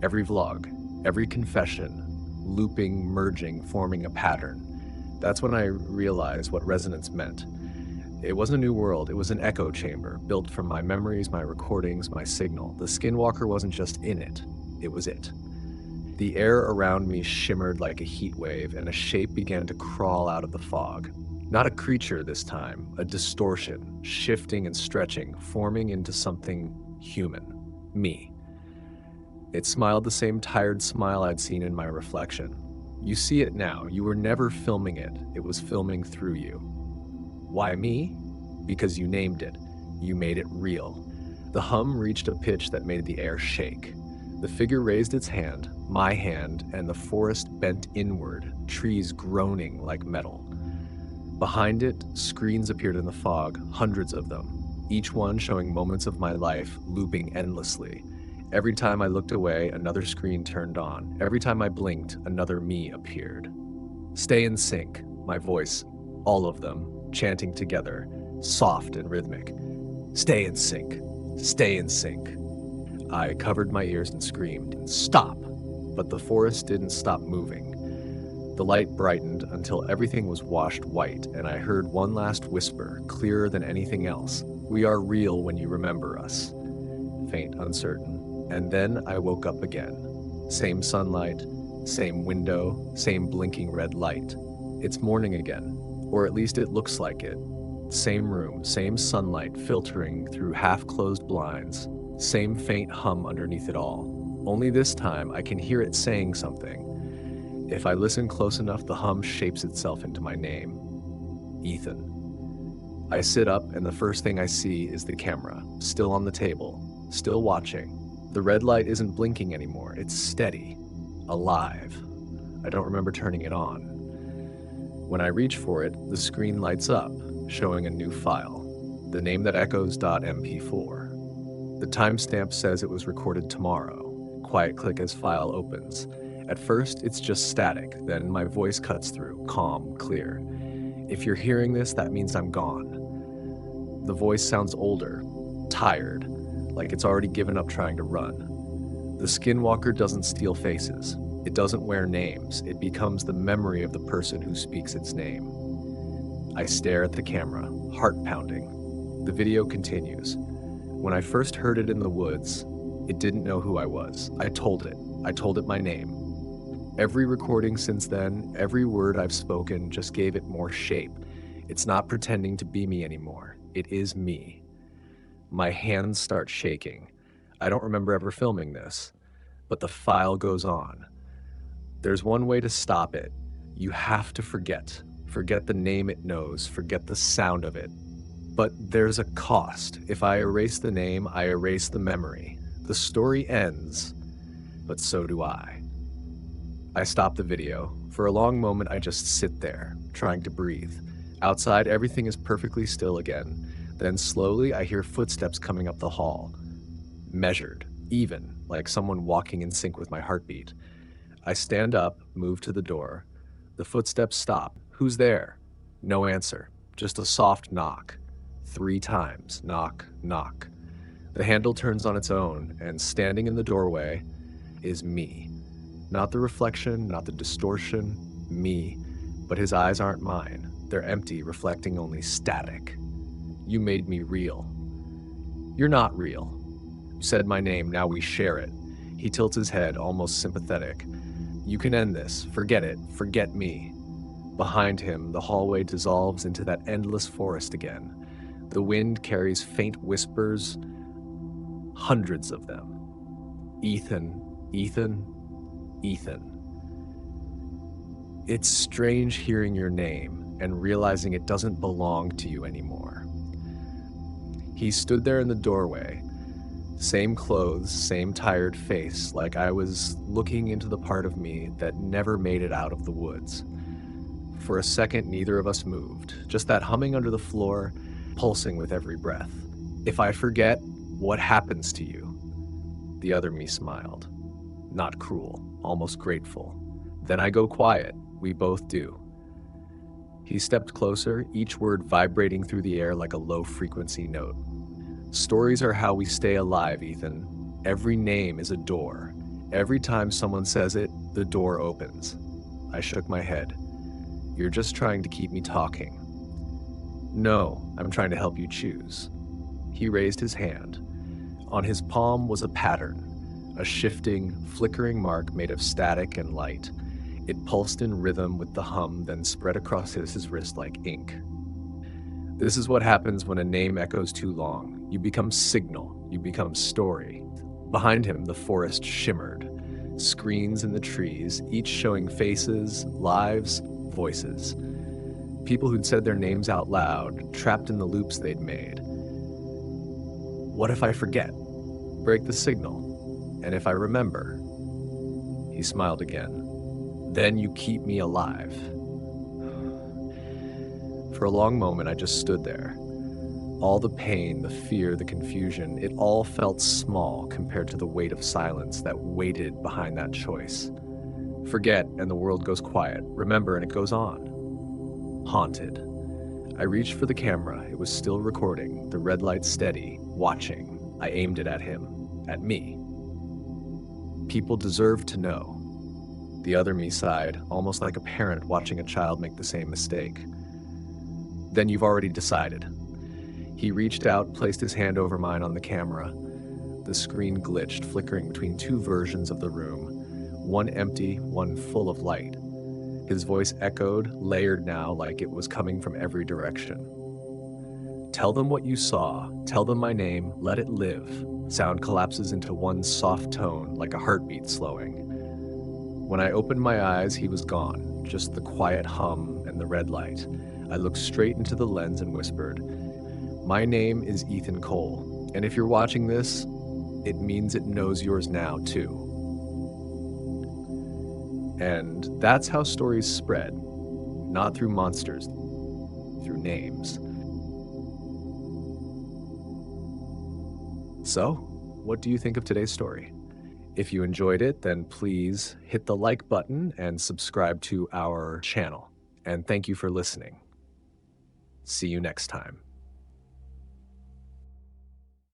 Every vlog, every confession, looping, merging, forming a pattern. That's when I realized what resonance meant. It wasn't a new world, it was an echo chamber, built from my memories, my recordings, my signal. The Skinwalker wasn't just in it, it was it. The air around me shimmered like a heat wave, and a shape began to crawl out of the fog. Not a creature this time, a distortion, shifting and stretching, forming into something human. Me. It smiled the same tired smile I'd seen in my reflection. You see it now, you were never filming it, it was filming through you. Why me? Because you named it. You made it real. The hum reached a pitch that made the air shake. The figure raised its hand, my hand, and the forest bent inward, trees groaning like metal. Behind it, screens appeared in the fog, hundreds of them, each one showing moments of my life, looping endlessly. Every time I looked away, another screen turned on. Every time I blinked, another me appeared. Stay in sync, my voice, all of them, chanting together, soft and rhythmic. Stay in sync, stay in sync. I covered my ears and screamed, stop! But the forest didn't stop moving. The light brightened until everything was washed white, and I heard one last whisper, clearer than anything else. We are real when you remember us. Faint, uncertain. And then I woke up again. Same sunlight, same window, same blinking red light. It's morning again, or at least it looks like it. Same room, same sunlight filtering through half-closed blinds, same faint hum underneath it all. Only this time I can hear it saying something. If I listen close enough, the hum shapes itself into my name. Ethan. I sit up, and the first thing I see is the camera, still on the table, still watching. The red light isn't blinking anymore, it's steady, alive. I don't remember turning it on. When I reach for it, the screen lights up, showing a new file, the name that echoes .mp4. The timestamp says it was recorded tomorrow. Quiet click as file opens. At first, it's just static, then my voice cuts through, calm, clear. If you're hearing this, that means I'm gone. The voice sounds older, tired, like it's already given up trying to run. The Skinwalker doesn't steal faces. It doesn't wear names. It becomes the memory of the person who speaks its name. I stare at the camera, heart pounding. The video continues. When I first heard it in the woods, it didn't know who I was. I told it. I told it my name. Every recording since then, every word I've spoken just gave it more shape. It's not pretending to be me anymore. It is me. My hands start shaking. I don't remember ever filming this, but the file goes on. There's one way to stop it. You have to forget. Forget the name it knows, forget the sound of it. But there's a cost. If I erase the name, I erase the memory. The story ends, but so do I. I stop the video. For a long moment, I just sit there, trying to breathe. Outside, everything is perfectly still again. Then slowly, I hear footsteps coming up the hall. Measured, even, like someone walking in sync with my heartbeat. I stand up, move to the door. The footsteps stop. Who's there? No answer. Just a soft knock. 3 times. Knock, knock. The handle turns on its own, and standing in the doorway is me. Not the reflection, not the distortion, me, but his eyes aren't mine. They're empty, reflecting only static. You made me real. You're not real. You said my name, now we share it. He tilts his head, almost sympathetic. You can end this. Forget it. Forget me. Behind him, the hallway dissolves into that endless forest again. The wind carries faint whispers, hundreds of them. Ethan, Ethan, Ethan. It's strange hearing your name and realizing it doesn't belong to you anymore. He stood there in the doorway, same clothes, same tired face, like I was looking into the part of me that never made it out of the woods. For a second, neither of us moved, just that humming under the floor, pulsing with every breath. If I forget, what happens to you? The other me smiled. not cruel, almost grateful. Then I go quiet. We both do. He stepped closer, each word vibrating through the air like a low-frequency note. Stories are how we stay alive, Ethan. Every name is a door. Every time someone says it, the door opens. I shook my head. You're just trying to keep me talking. No, I'm trying to help you choose. He raised his hand. On his palm was a pattern, a shifting, flickering mark made of static and light. It pulsed in rhythm with the hum, then spread across his wrist like ink. This is what happens when a name echoes too long. You become signal, you become story. Behind him, the forest shimmered. Screens in the trees, each showing faces, lives, voices. People who'd said their names out loud, trapped in the loops they'd made. What if I forget? Break the signal. And if I remember? He smiled again. Then you keep me alive. For a long moment, I just stood there. All the pain, the fear, the confusion, it all felt small compared to the weight of silence that waited behind that choice. Forget, and the world goes quiet. Remember, and it goes on. Haunted. I reached for the camera. It was still recording, the red light steady, watching. I aimed it at him, at me. People deserve to know. The other me sighed, almost like a parent watching a child make the same mistake. Then you've already decided. He reached out, placed his hand over mine on the camera. The screen glitched, flickering between two versions of the room, one empty, one full of light. His voice echoed, layered now like it was coming from every direction. Tell them what you saw, tell them my name, let it live. Sound collapses into one soft tone, like a heartbeat slowing. When I opened my eyes, he was gone, just the quiet hum and the red light. I looked straight into the lens and whispered, "My name is Ethan Cole, and if you're watching this, it means it knows yours now, too." And that's how stories spread, not through monsters, through names. So, what do you think of today's story? If you enjoyed it, then please hit the like button and subscribe to our channel. And thank you for listening. See you next time.